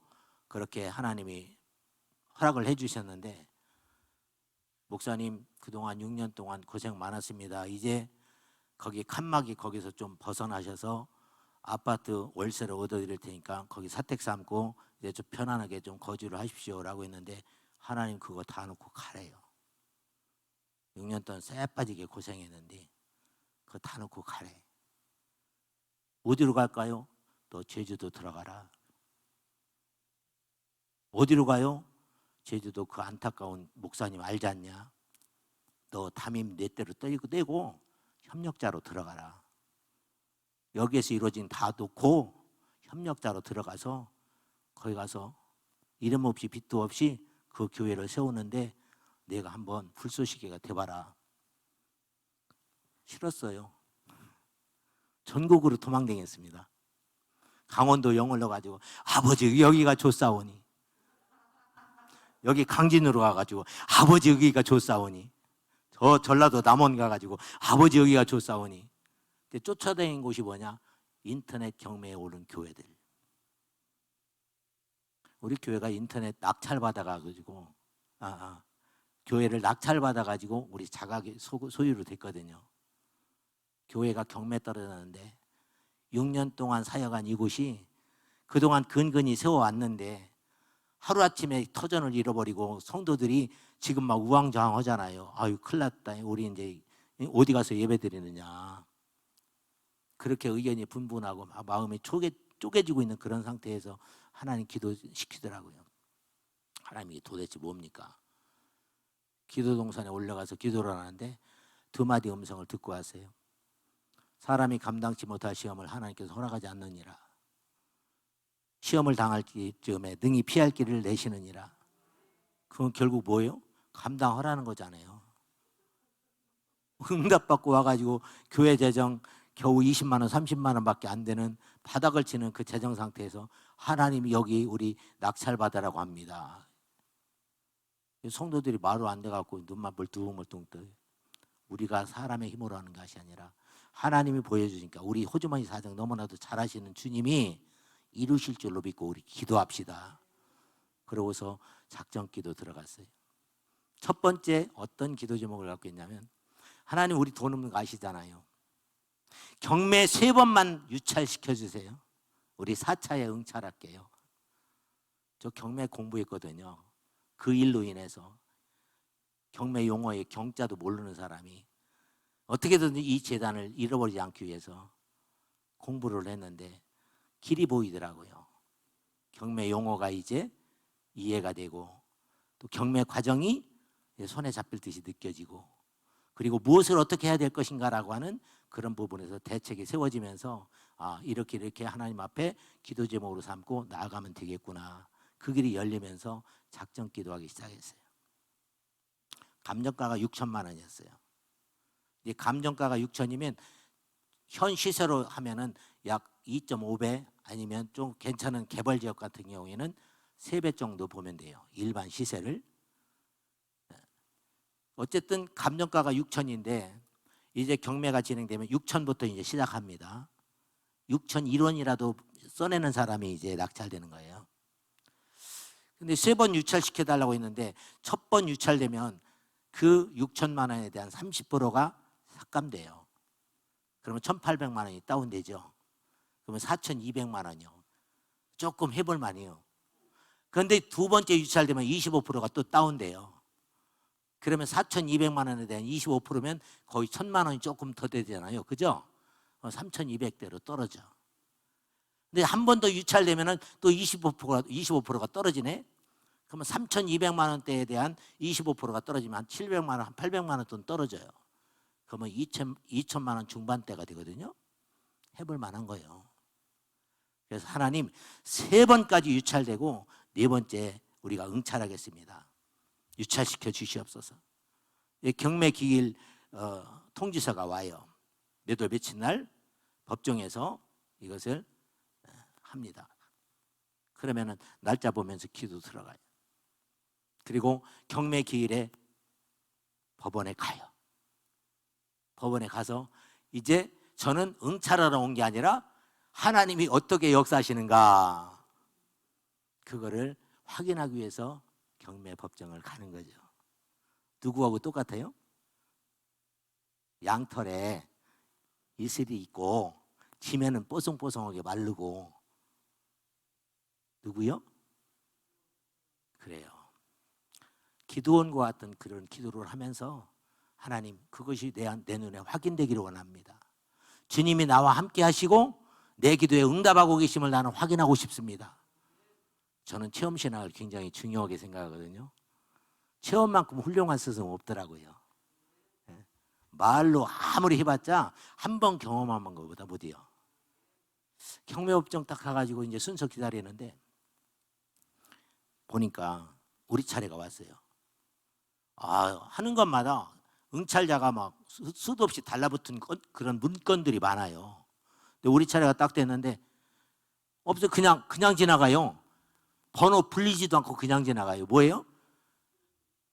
그렇게 하나님이 허락을 해주셨는데, 목사님 그동안 6년 동안 고생 많았습니다. 이제 거기 칸막이 거기서 좀 벗어나셔서 아파트 월세를 얻어드릴 테니까 거기 사택 삼고 이제 좀 편안하게 좀 거주를 하십시오라고 했는데, 하나님 그거 다 놓고 가래요. 6년 동안 쎄 빠지게 고생했는데 그거 다 놓고 가래. 어디로 갈까요? 너 제주도 들어가라. 어디로 가요? 제주도 그 안타까운 목사님 알지 않냐? 너 담임 내 대로 떼고 협력자로 들어가라. 여기에서 이루어진 다 놓고 협력자로 들어가서 거기 가서 이름 없이 빚도 없이 그 교회를 세우는데 내가 한번 불쏘시개가 돼봐라. 싫었어요. 전국으로 도망다녔습니다. 강원도 영월로 가지고 아버지 여기가 좋사오니, 여기 강진으로 가가지고 아버지 여기가 좋사오니, 저 전라도 남원 가가지고 아버지 여기가 좋사오니. 쫓아다닌 곳이 뭐냐? 인터넷 경매에 오른 교회들. 우리 교회가 인터넷 낙찰받아가지고 교회를 낙찰받아가지고 우리 자가의 소유로 됐거든요. 교회가 경매 떨어졌는데 6년 동안 사역한 이곳이 그동안 근근히 세워왔는데 하루아침에 터전을 잃어버리고 성도들이 지금 막 우왕좌왕하잖아요. 아유 큰일 났다. 우리 이제 어디 가서 예배 드리느냐. 그렇게 의견이 분분하고 마음이 쪼개지고 있는 그런 상태에서 하나님 기도시키더라고요. 하나님이 도대체 뭡니까? 기도 동산에 올라가서 기도를 하는데 두 마디 음성을 듣고 하세요. 사람이 감당치 못할 시험을 하나님께서 허락하지 않느니라. 시험을 당할 즈음에 능히 피할 길을 내시느니라. 그건 결국 뭐예요? 감당하라는 거잖아요. 응답받고 와가지고 교회 재정 겨우 20만 원, 30만 원밖에 안 되는 바닥을 치는 그 재정 상태에서 하나님이 여기 우리 낙찰받으라고 합니다. 성도들이 말로 안 돼갖고 눈만 멀뚱멀뚱 떠요. 우리가 사람의 힘으로 하는 것이 아니라 하나님이 보여주니까 우리 호주머니 사정 너무나도 잘하시는 주님이 이루실 줄로 믿고 우리 기도합시다. 그러고서 작전 기도 들어갔어요. 첫 번째 어떤 기도 제목을 갖고 있냐면, 하나님 우리 돈 없는 거 아시잖아요. 경매 3번만 유찰시켜 주세요. 우리 4차에 응찰할게요. 저 경매 공부했거든요. 그 일로 인해서 경매 용어의 경자도 모르는 사람이 어떻게든 이 재단을 잃어버리지 않기 위해서 공부를 했는데 길이 보이더라고요. 경매 용어가 이제 이해가 되고 또 경매 과정이 손에 잡힐 듯이 느껴지고, 그리고 무엇을 어떻게 해야 될 것인가라고 하는 그런 부분에서 대책이 세워지면서 이렇게 하나님 앞에 기도 제목으로 삼고 나아가면 되겠구나. 그 길이 열리면서 작전 기도하기 시작했어요. 감정가가 6천만 원이었어요. 이 감정가가 6천이면 현 시세로 하면은 약 2.5배 아니면 좀 괜찮은 개발 지역 같은 경우에는 3배 정도 보면 돼요. 일반 시세를. 어쨌든 감정가가 6천인데 이제 경매가 진행되면 6천부터 이제 시작합니다. 6,001원이라도 써내는 사람이 이제 낙찰되는 거예요. 근데 3번 유찰시켜달라고 했는데 첫 번 유찰되면 그 6천만 원에 대한 30%가 삭감돼요. 그러면 1,800만 원이 다운되죠. 그러면 4,200만 원이요. 조금 해볼 만해요. 그런데 두 번째 유찰되면 25%가 또 다운돼요. 그러면 4,200만 원에 대한 25%면 거의 1,000만 원이 조금 더 되잖아요. 그죠? 3,200대로 떨어져. 근데 한 번 더 유찰되면은 또 25%가 떨어지네. 그러면 3,200만 원대에 대한 25%가 떨어지면 한 700만 원, 한 800만 원 돈 떨어져요. 그러면 2천만 원 중반대가 되거든요. 해볼 만한 거예요. 그래서 하나님 3번까지 유찰되고 4번째 우리가 응찰하겠습니다. 유찰시켜 주시옵소서. 경매 기일 통지서가 와요. 몇 월 며칠 날 법정에서 이것을 합니다. 그러면은 날짜 보면서 기도 들어가요. 그리고 경매 기일에 법원에 가요. 법원에 가서 이제 저는 응찰하러 온 게 아니라 하나님이 어떻게 역사하시는가 그거를 확인하기 위해서 경매 법정을 가는 거죠. 누구하고 똑같아요? 양털에 이슬이 있고 지면은 뽀송뽀송하게 마르고 누구요? 그래요. 기도원과 같은 그런 기도를 하면서 하나님 그것이 내 눈에 확인되기를 원합니다. 주님이 나와 함께 하시고 내 기도에 응답하고 계심을 나는 확인하고 싶습니다. 저는 체험신학을 굉장히 중요하게 생각하거든요. 체험만큼 훌륭한 스승은 없더라고요. 말로 아무리 해봤자 한 번 경험한 것보다 못해요. 경매법정 딱 가가지고 이제 순서 기다리는데 보니까 우리 차례가 왔어요. 하는 것마다 응찰자가 막 수도 없이 달라붙은 그런 문건들이 많아요. 근데 우리 차례가 딱 됐는데 없어 그냥 지나가요. 번호 불리지도 않고 그냥 지나가요. 뭐예요?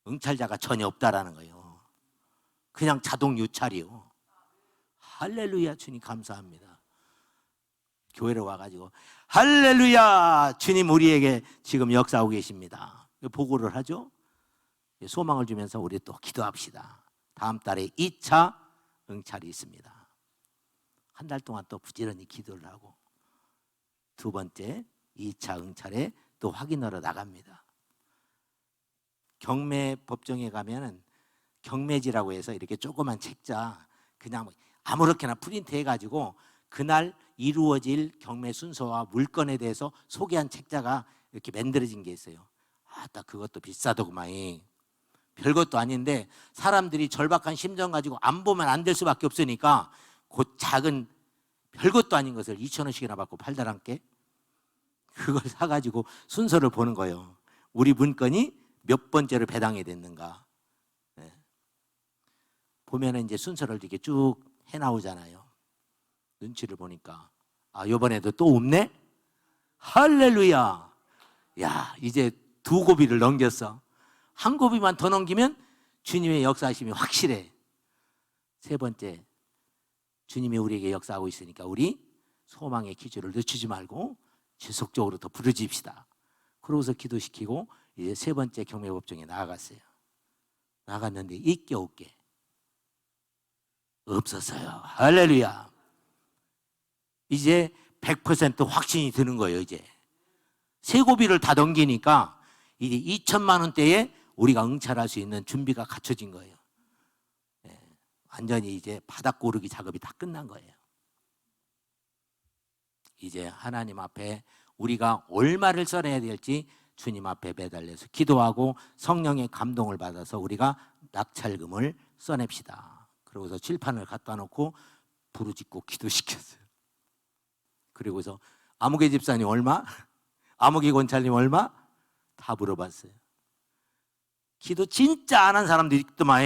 응찰자가 전혀 없다라는 거예요. 그냥 자동 유찰이요. 할렐루야 주님 감사합니다. 교회로 와가지고 할렐루야 주님 우리에게 지금 역사하고 계십니다. 보고를 하죠. 소망을 주면서 우리 또 기도합시다. 다음 달에 2차 응찰이 있습니다. 한 달 동안 또 부지런히 기도를 하고 2번째 2차 응찰에 또 확인하러 나갑니다. 경매 법정에 가면은 경매지라고 해서 이렇게 조그만 책자 그냥 아무렇게나 프린트 해가지고 그날 이루어질 경매 순서와 물건에 대해서 소개한 책자가 이렇게 만들어진 게 있어요. 딱 그것도 비싸더구만. 별것도 아닌데 사람들이 절박한 심정 가지고 안 보면 안 될 수밖에 없으니까 그 작은 별것도 아닌 것을 2,000원씩이나 받고 팔다란께 그걸 사가지고 순서를 보는 거예요. 우리 문건이 몇 번째로 배당이 됐는가. 보면은 이제 순서를 이렇게 쭉 해나오잖아요. 눈치를 보니까 이번에도 또 없네? 할렐루야. 야 이제 2고비를 넘겼어. 한 고비만 더 넘기면 주님의 역사하심이 확실해. 3번째 주님이 우리에게 역사하고 있으니까 우리 소망의 기준을 늦추지 말고 지속적으로 더 부르짖읍시다. 그러고서 기도시키고 이제 3번째 경매법정에 나아갔어요. 나갔는데 있게 없게 없었어요. 할렐루야. 이제 100% 확신이 드는 거예요. 이제 3고비를 다 넘기니까 이제 2천만 원대에 우리가 응찰할 수 있는 준비가 갖춰진 거예요. 완전히 이제 바닥 고르기 작업이 다 끝난 거예요. 이제 하나님 앞에 우리가 얼마를 써내야 될지 주님 앞에 매달려서 기도하고 성령의 감동을 받아서 우리가 낙찰금을 써냅시다. 그러고서 칠판을 갖다 놓고 부르짖고 기도시켰어요. 그리고서 아무개 집사님 얼마? 아무개 권찰님 얼마? 다 물어봤어요. 기도 진짜 안 한 사람들이 있더만.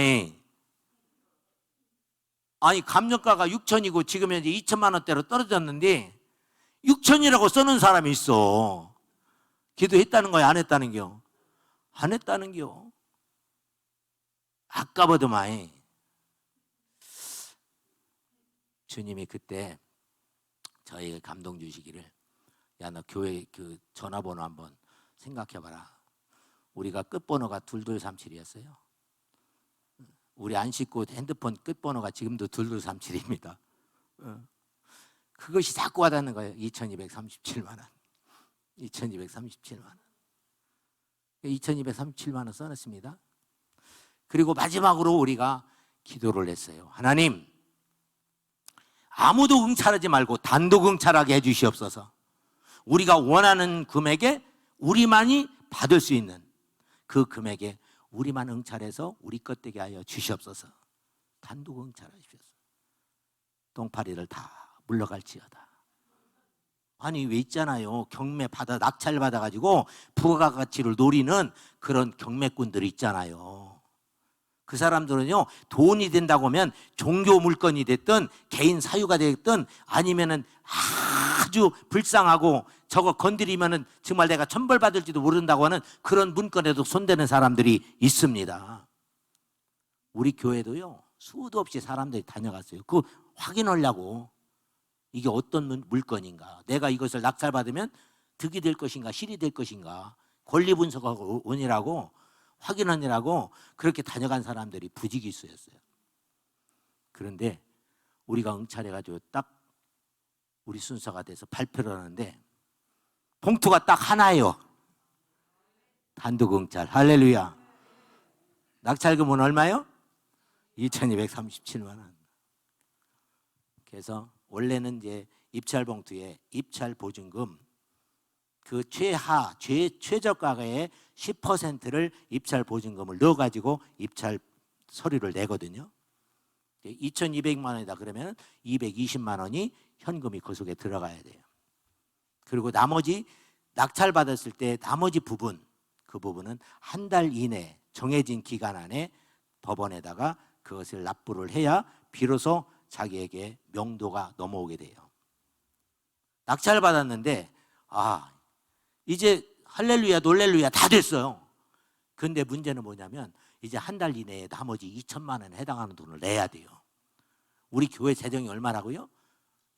아니 감정가가 6천이고 지금 현재 2천만 원대로 떨어졌는데 6천이라고 써놓은 사람이 있어. 기도했다는 거야 안 했다는 겨? 안 했다는 겨. 아까보더만. 주님이 그때 저에게 감동 주시기를 야 너 교회 그 전화번호 한번 생각해봐라. 우리가 끝번호가 2237이었어요. 우리 안 씻고 핸드폰 끝번호가 지금도 2237입니다. 그것이 자꾸 와닿는 거예요. 2237만 원. 2237만 원. 2237만 원 써놨습니다. 그리고 마지막으로 우리가 기도를 했어요. 하나님 아무도 응찰하지 말고 단독 응찰하게 해주시옵소서. 우리가 원하는 금액에 우리만이 받을 수 있는 그 금액에 우리만 응찰해서 우리 것 되게 하여 주시옵소서. 단독 응찰하십시오. 똥파리를 다 물러갈지어다. 아니 왜 있잖아요. 경매 받아 낙찰 받아가지고 부가가치를 노리는 그런 경매꾼들이 있잖아요. 그 사람들은요 돈이 된다고 하면 종교 물건이 됐든 개인 사유가 됐든 아니면은 아주 불쌍하고 저거 건드리면은 정말 내가 천벌 받을지도 모른다고 하는 그런 문건에도 손대는 사람들이 있습니다. 우리 교회도요 수도 없이 사람들이 다녀갔어요. 그 확인하려고 이게 어떤 물건인가, 내가 이것을 낙찰받으면 득이 될 것인가 실이 될 것인가 권리 분석하고 원이라고 확인하느라고 그렇게 다녀간 사람들이 부지기수였어요. 그런데 우리가 응찰해가지고 딱 우리 순서가 돼서 발표를 하는데 봉투가 딱 하나예요. 단독 응찰. 할렐루야. 낙찰금은 얼마요? 2,237만 원. 그래서 원래는 이제 입찰 봉투에 입찰 보증금 그 최저가의 10%를 입찰 보증금을 넣어가지고 입찰 서류를 내거든요. 2,200만 원이다 그러면 220만 원이 현금이 그 속에 들어가야 돼요. 그리고 나머지 낙찰 받았을 때 나머지 부분, 그 부분은 한 달 이내 정해진 기간 안에 법원에다가 그것을 납부를 해야 비로소 자기에게 명도가 넘어오게 돼요. 낙찰 받았는데 이제 할렐루야 놀렐루야 다 됐어요. 근데 문제는 뭐냐면 이제 한 달 이내에 나머지 2천만 원에 해당하는 돈을 내야 돼요. 우리 교회 재정이 얼마라고요?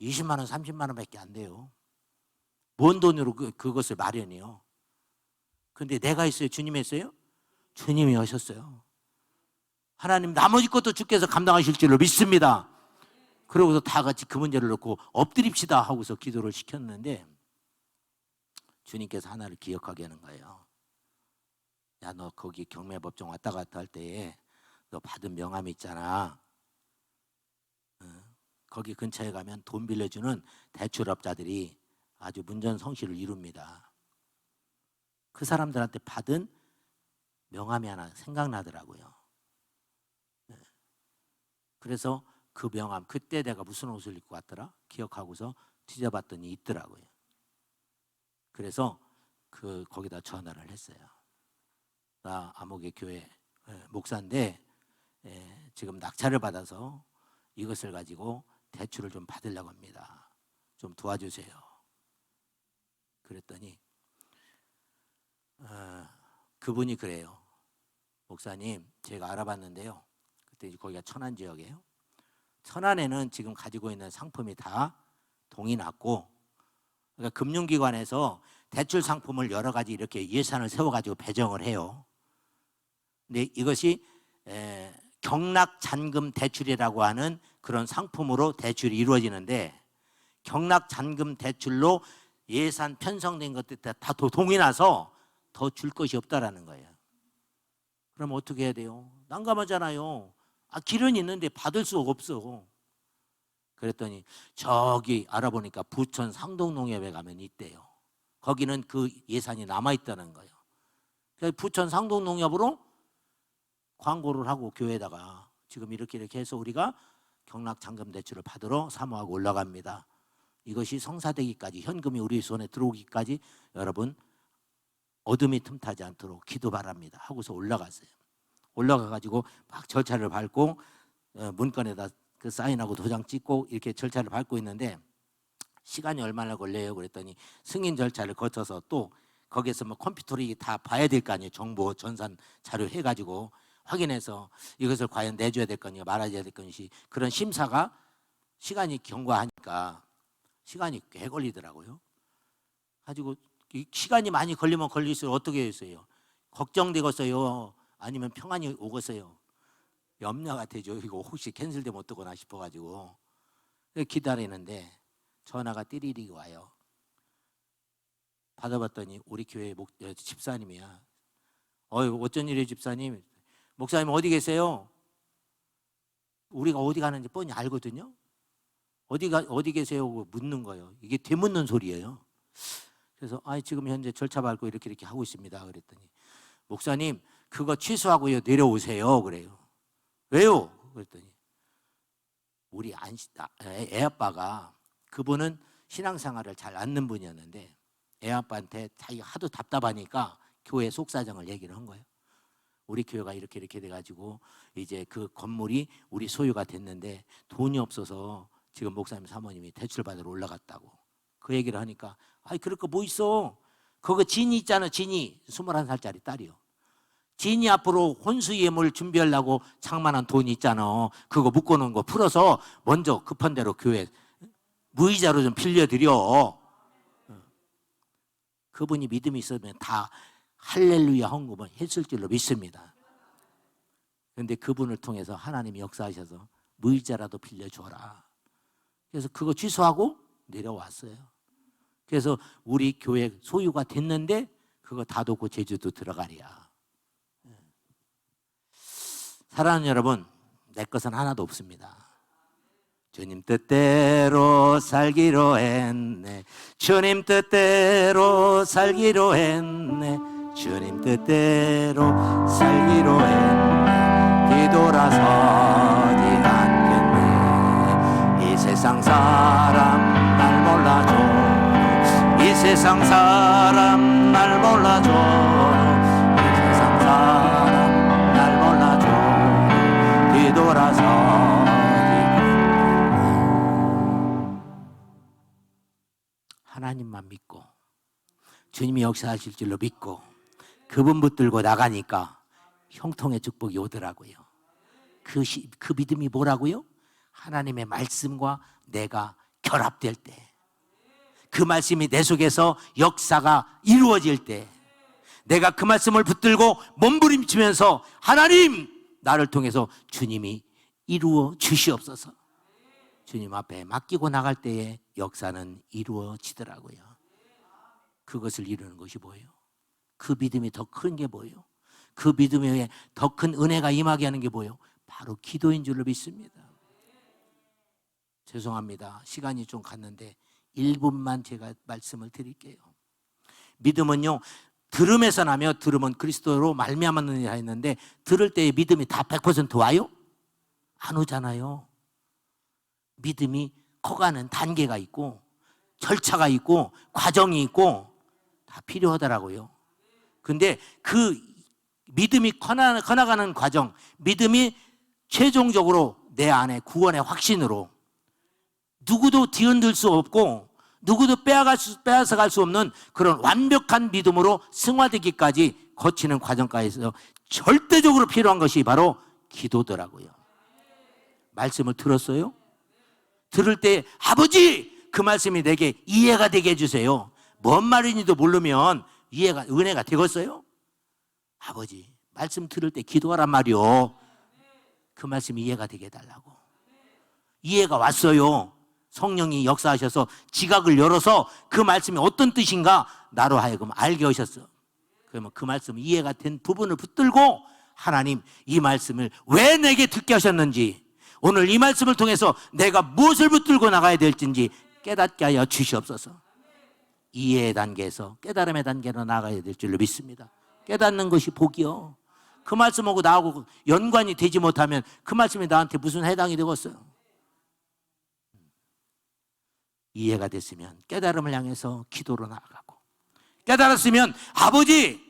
20만 원 30만 원밖에 안 돼요. 뭔 돈으로 그것을 마련해요? 근데 내가 했어요? 주님이 했어요? 주님이 하셨어요. 하나님 나머지 것도 주께서 감당하실 줄로 믿습니다. 그러고서 다 같이 그 문제를 놓고 엎드립시다 하고서 기도를 시켰는데 주님께서 하나를 기억하게 하는 거예요. 야, 너 거기 경매법정 왔다 갔다 할 때에 너 받은 명함 있잖아. 거기 근처에 가면 돈 빌려주는 대출업자들이 아주 문전성시를 이룹니다. 그 사람들한테 받은 명함이 하나 생각나더라고요. 그래서 그 명함, 그때 내가 무슨 옷을 입고 왔더라? 기억하고서 뒤져봤더니 있더라고요. 그래서 거기다 전화를 했어요. 나 아목의 교회 목사인데 지금 낙찰을 받아서 이것을 가지고 대출을 좀 받으려고 합니다. 좀 도와주세요. 그랬더니 그분이 그래요. 목사님, 제가 알아봤는데요. 그때 거기가 천안 지역이에요. 천안에는 지금 가지고 있는 상품이 다 동이 났고, 그러니까 금융기관에서 대출 상품을 여러 가지 이렇게 예산을 세워가지고 배정을 해요. 근데 이것이 경락잔금 대출이라고 하는 그런 상품으로 대출이 이루어지는데, 경락잔금 대출로 예산 편성된 것들 다 동이 나서 더 줄 것이 없다라는 거예요. 그럼 어떻게 해야 돼요? 난감하잖아요. 길은 있는데 받을 수가 없어. 그랬더니 저기 알아보니까 부천 상동농협에 가면 있대요. 거기는 그 예산이 남아있다는 거예요. 그래서 부천 상동농협으로 광고를 하고 교회에다가 지금 이렇게 해서 우리가 경락잔금 대출을 받으러 사모하고 올라갑니다. 이것이 성사되기까지, 현금이 우리 손에 들어오기까지 여러분 어둠이 틈타지 않도록 기도 바랍니다 하고서 올라갔어요. 올라가가지고 막 절차를 밟고 문건에다 그 사인하고 도장 찍고 이렇게 절차를 밟고 있는데 시간이 얼마나 걸려요? 그랬더니 승인 절차를 거쳐서 또 거기에서 뭐 컴퓨터로 다 봐야 될 거 아니에요. 정보 전산 자료 해가지고 확인해서 이것을 과연 내줘야 될 거냐 말아야 될 것인지 그런 심사가 시간이 경과하니까 시간이 꽤 걸리더라고요. 가지고 시간이 많이 걸리면 걸릴수록 어떻게 했어요? 걱정되겠어요? 아니면 평안이 오겠어요? 염려가 되죠. 이거 혹시 캔슬되면 어떡하나 싶어가지고 기다리는데 전화가 띠리리 와요. 받아봤더니 우리 교회 집사님이야. 어쩐 일이에요 집사님? 목사님 어디 계세요? 우리가 어디 가는지 뻔히 알거든요. 어디 계세요? 묻는 거예요. 이게 되묻는 소리예요. 그래서 지금 현재 절차 밟고 이렇게 하고 있습니다. 그랬더니 목사님 그거 취소하고요 내려오세요. 그래요. 왜요? 그랬더니 우리 애 아빠가, 그분은 신앙생활을 잘 않는 분이었는데 애 아빠한테 자기가 하도 답답하니까 교회 속사정을 얘기를 한 거예요. 우리 교회가 이렇게 돼가지고 이제 그 건물이 우리 소유가 됐는데 돈이 없어서 지금 목사님 사모님이 대출 받으러 올라갔다고 그 얘기를 하니까 그럴 거 뭐 있어. 그거 진이 있잖아. 진이 21살짜리 딸이요. 진이 앞으로 혼수예물 준비하려고 장만한 돈이 있잖아. 그거 묶어놓은 거 풀어서 먼저 급한 대로 교회 무이자로 좀 빌려드려. 그분이 믿음이 있으면 다 할렐루야 헌금을 했을 줄로 믿습니다. 그런데 그분을 통해서 하나님이 역사하셔서 무이자라도 빌려줘라. 그래서 그거 취소하고 내려왔어요. 그래서 우리 교회 소유가 됐는데 그거 다 놓고 제주도 들어가랴. 사랑하는 여러분, 내 것은 하나도 없습니다. 주님 뜻대로 살기로 했네. 주님 뜻대로 살기로 했네. 주님 뜻대로 살기로 했네. 뒤돌아서지 않겠네. 이 세상 사람 날 몰라줘. 이 세상 사람 날 몰라줘. 이 세상 사람 날 몰라줘. 뒤돌아서 하나님만 믿고 주님이 역사하실 줄로 믿고 그분 붙들고 나가니까 형통의 축복이 오더라고요. 그 믿음이 뭐라고요? 하나님의 말씀과 내가 결합될 때, 그 말씀이 내 속에서 역사가 이루어질 때, 내가 그 말씀을 붙들고 몸부림치면서 하나님 나를 통해서 주님이 이루어 주시옵소서. 주님 앞에 맡기고 나갈 때에 역사는 이루어지더라고요. 그것을 이루는 것이 뭐예요? 그 믿음이 더 큰 게 뭐예요? 그 믿음에 더 큰 은혜가 임하게 하는 게 뭐예요? 바로 기도인 줄로 믿습니다. 죄송합니다. 시간이 좀 갔는데 1분만 제가 말씀을 드릴게요. 믿음은요, 들음에서 나며 들음은 그리스도로 말미암았느니라 했는데 들을 때의 믿음이 다 100% 와요? 안 오잖아요. 믿음이 커가는 단계가 있고 절차가 있고 과정이 있고 다 필요하더라고요. 근데 그 믿음이 커나가는 과정, 믿음이 최종적으로 내 안에 구원의 확신으로 누구도 뒤흔들 수 없고 누구도 빼앗아갈 수 없는 그런 완벽한 믿음으로 승화되기까지 거치는 과정까지서 절대적으로 필요한 것이 바로 기도더라고요. 말씀을 들었어요? 들을 때 아버지 그 말씀이 내게 이해가 되게 해주세요. 뭔 말인지도 모르면 은혜가 되겠어요? 아버지 말씀 들을 때 기도하란 말이요. 그 말씀이 이해가 되게 해달라고. 이해가 왔어요. 성령이 역사하셔서 지각을 열어서 그 말씀이 어떤 뜻인가 나로 하여금 알게 하셨어. 그러면 그 말씀 이해가 된 부분을 붙들고 하나님 이 말씀을 왜 내게 듣게 하셨는지, 오늘 이 말씀을 통해서 내가 무엇을 붙들고 나가야 될지 깨닫게 하여 주시옵소서. 이해의 단계에서 깨달음의 단계로 나가야 될 줄로 믿습니다. 깨닫는 것이 복이요. 그 말씀하고 나하고 연관이 되지 못하면 그 말씀이 나한테 무슨 해당이 되겠어요? 이해가 됐으면 깨달음을 향해서 기도로 나아가고, 깨달았으면 아버지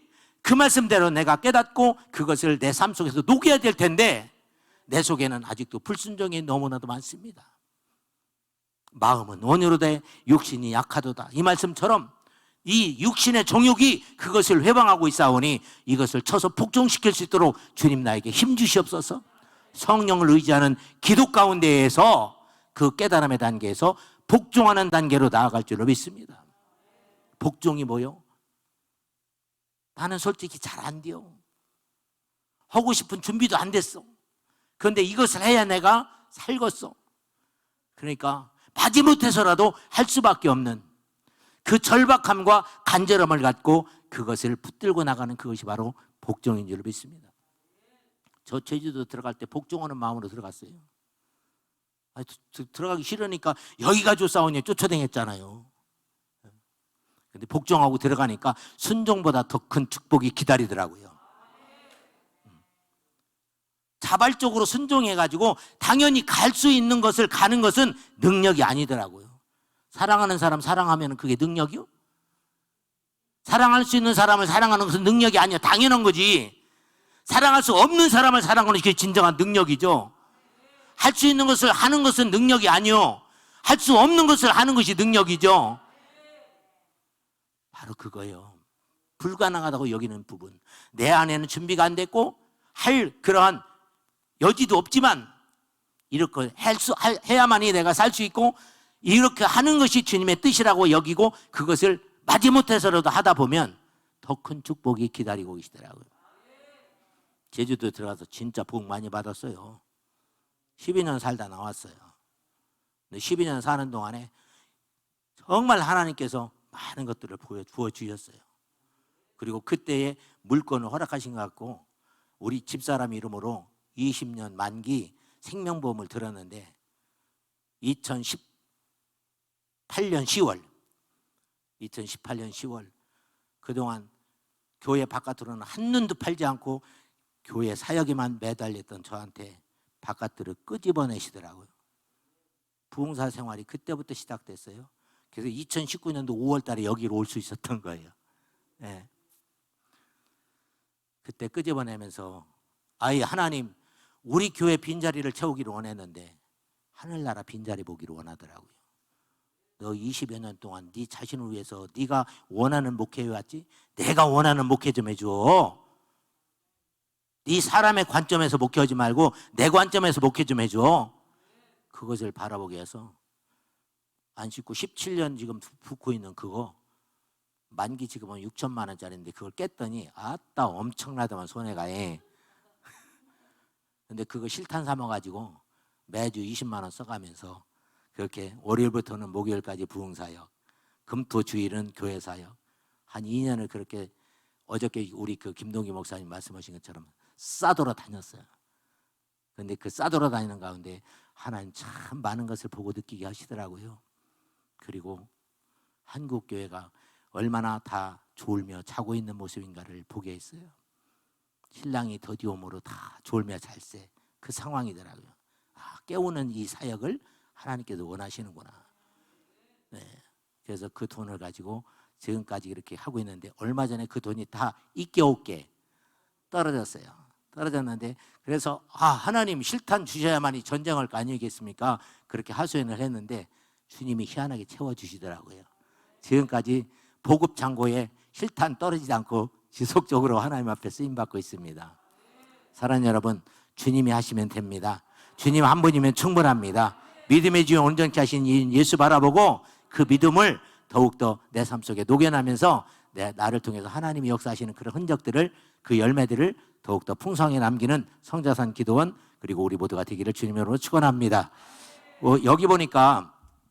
그 말씀대로 내가 깨닫고 그것을 내 삶 속에서 녹여야 될 텐데 내 속에는 아직도 불순종이 너무나도 많습니다. 마음은 온유로되 육신이 약하도다. 이 말씀처럼 이 육신의 정욕이 그것을 회방하고 있사오니 이것을 쳐서 복종시킬 수 있도록 주님 나에게 힘 주시옵소서. 성령을 의지하는 기도 가운데에서 그 깨달음의 단계에서 복종하는 단계로 나아갈 줄로 믿습니다. 복종이 뭐요? 나는 솔직히 잘 안 돼요. 하고 싶은 준비도 안 됐어. 그런데 이것을 해야 내가 살겠어. 그러니까 마지못해서라도 할 수밖에 없는 그 절박함과 간절함을 갖고 그것을 붙들고 나가는 그것이 바로 복종인 줄 믿습니다. 저 제주도 들어갈 때 복종하는 마음으로 들어갔어요. 들어가기 싫으니까 여기 가지고 싸우니 쫓아다녔잖아요. 근데 복종하고 들어가니까 순종보다 더 큰 축복이 기다리더라고요. 자발적으로 순종해가지고 당연히 갈 수 있는 것을 가는 것은 능력이 아니더라고요. 사랑하는 사람 사랑하면 그게 능력이요? 사랑할 수 있는 사람을 사랑하는 것은 능력이 아니야. 당연한 거지. 사랑할 수 없는 사람을 사랑하는 게 진정한 능력이죠. 할 수 있는 것을 하는 것은 능력이 아니요. 할 수 없는 것을 하는 것이 능력이죠. 바로 그거예요. 불가능하다고 여기는 부분. 내 안에는 준비가 안 됐고 할 그러한 여지도 없지만 이렇게 해야만이 내가 살 수 있고 이렇게 하는 것이 주님의 뜻이라고 여기고 그것을 마지못해서라도 하다 보면 더 큰 축복이 기다리고 계시더라고요. 제주도 들어가서 진짜 복 많이 받았어요. 12년 살다 나왔어요. 근데 12년 사는 동안에 정말 하나님께서 많은 것들을 부어주셨어요. 그리고 그때에 물건을 허락하신 것 같고 우리 집사람 이름으로 20년 만기 생명보험을 들었는데 2018년 10월 그동안 교회 바깥으로는 한눈도 팔지 않고 교회 사역에만 매달렸던 저한테 바깥으로 끄집어내시더라고요. 부흥사 생활이 그때부터 시작됐어요. 그래서 2019년도 5월 달에 여기로 올 수 있었던 거예요. 네. 그때 끄집어내면서 아이 하나님 우리 교회 빈자리를 채우기를 원했는데 하늘나라 빈자리 보기를 원하더라고요. 너 20여 년 동안 네 자신을 위해서 네가 원하는 목회해 왔지? 내가 원하는 목회 좀 해줘. 네 사람의 관점에서 목회하지 말고 내 관점에서 목회 좀 해줘. 그것을 바라보게 해서 안 씻고 17년 지금 붓고 있는 그거 만기 지금은 6천만 원짜리인데 그걸 깼더니 아따 엄청나더만 손해가. 근데 그거 실탄 삼아가지고 매주 20만 원 써가면서 그렇게 월요일부터는 목요일까지 부흥사역, 금토 주일은 교회사역 한 2년을 그렇게 어저께 우리 그 김동기 목사님 말씀하신 것처럼 싸돌아 다녔어요. 그런데 그 싸돌아 다니는 가운데 하나님 참 많은 것을 보고 느끼게 하시더라고요. 그리고 한국 교회가 얼마나 다 졸며 자고 있는 모습인가를 보게 했어요. 신랑이 더디옴으로 다 졸며 잘세 그 상황이더라고요. 아, 깨우는 이 사역을 하나님께서 원하시는구나. 네. 그래서 그 돈을 가지고 지금까지 이렇게 하고 있는데 얼마 전에 그 돈이 다 있게 떨어졌어요. 떨어졌는데 그래서 하나님 실탄 주셔야만이 전쟁을 할 거 아니겠습니까? 그렇게 하소연을 했는데 주님이 희한하게 채워주시더라고요. 지금까지 보급 창고에 실탄 떨어지지 않고 지속적으로 하나님 앞에 쓰임받고 있습니다. 사랑하는 여러분, 주님이 하시면 됩니다. 주님 한 분이면 충분합니다. 믿음의 주여 온전케 하신 예수 바라보고 그 믿음을 더욱더 내 삶 속에 녹여나면서 나를 통해서 하나님이 역사하시는 그런 흔적들을 그 열매들을 더욱더 풍성하게 남기는 성자산 기도원 그리고 우리 모두가 되기를 주님으로 축원합니다. 여기 보니까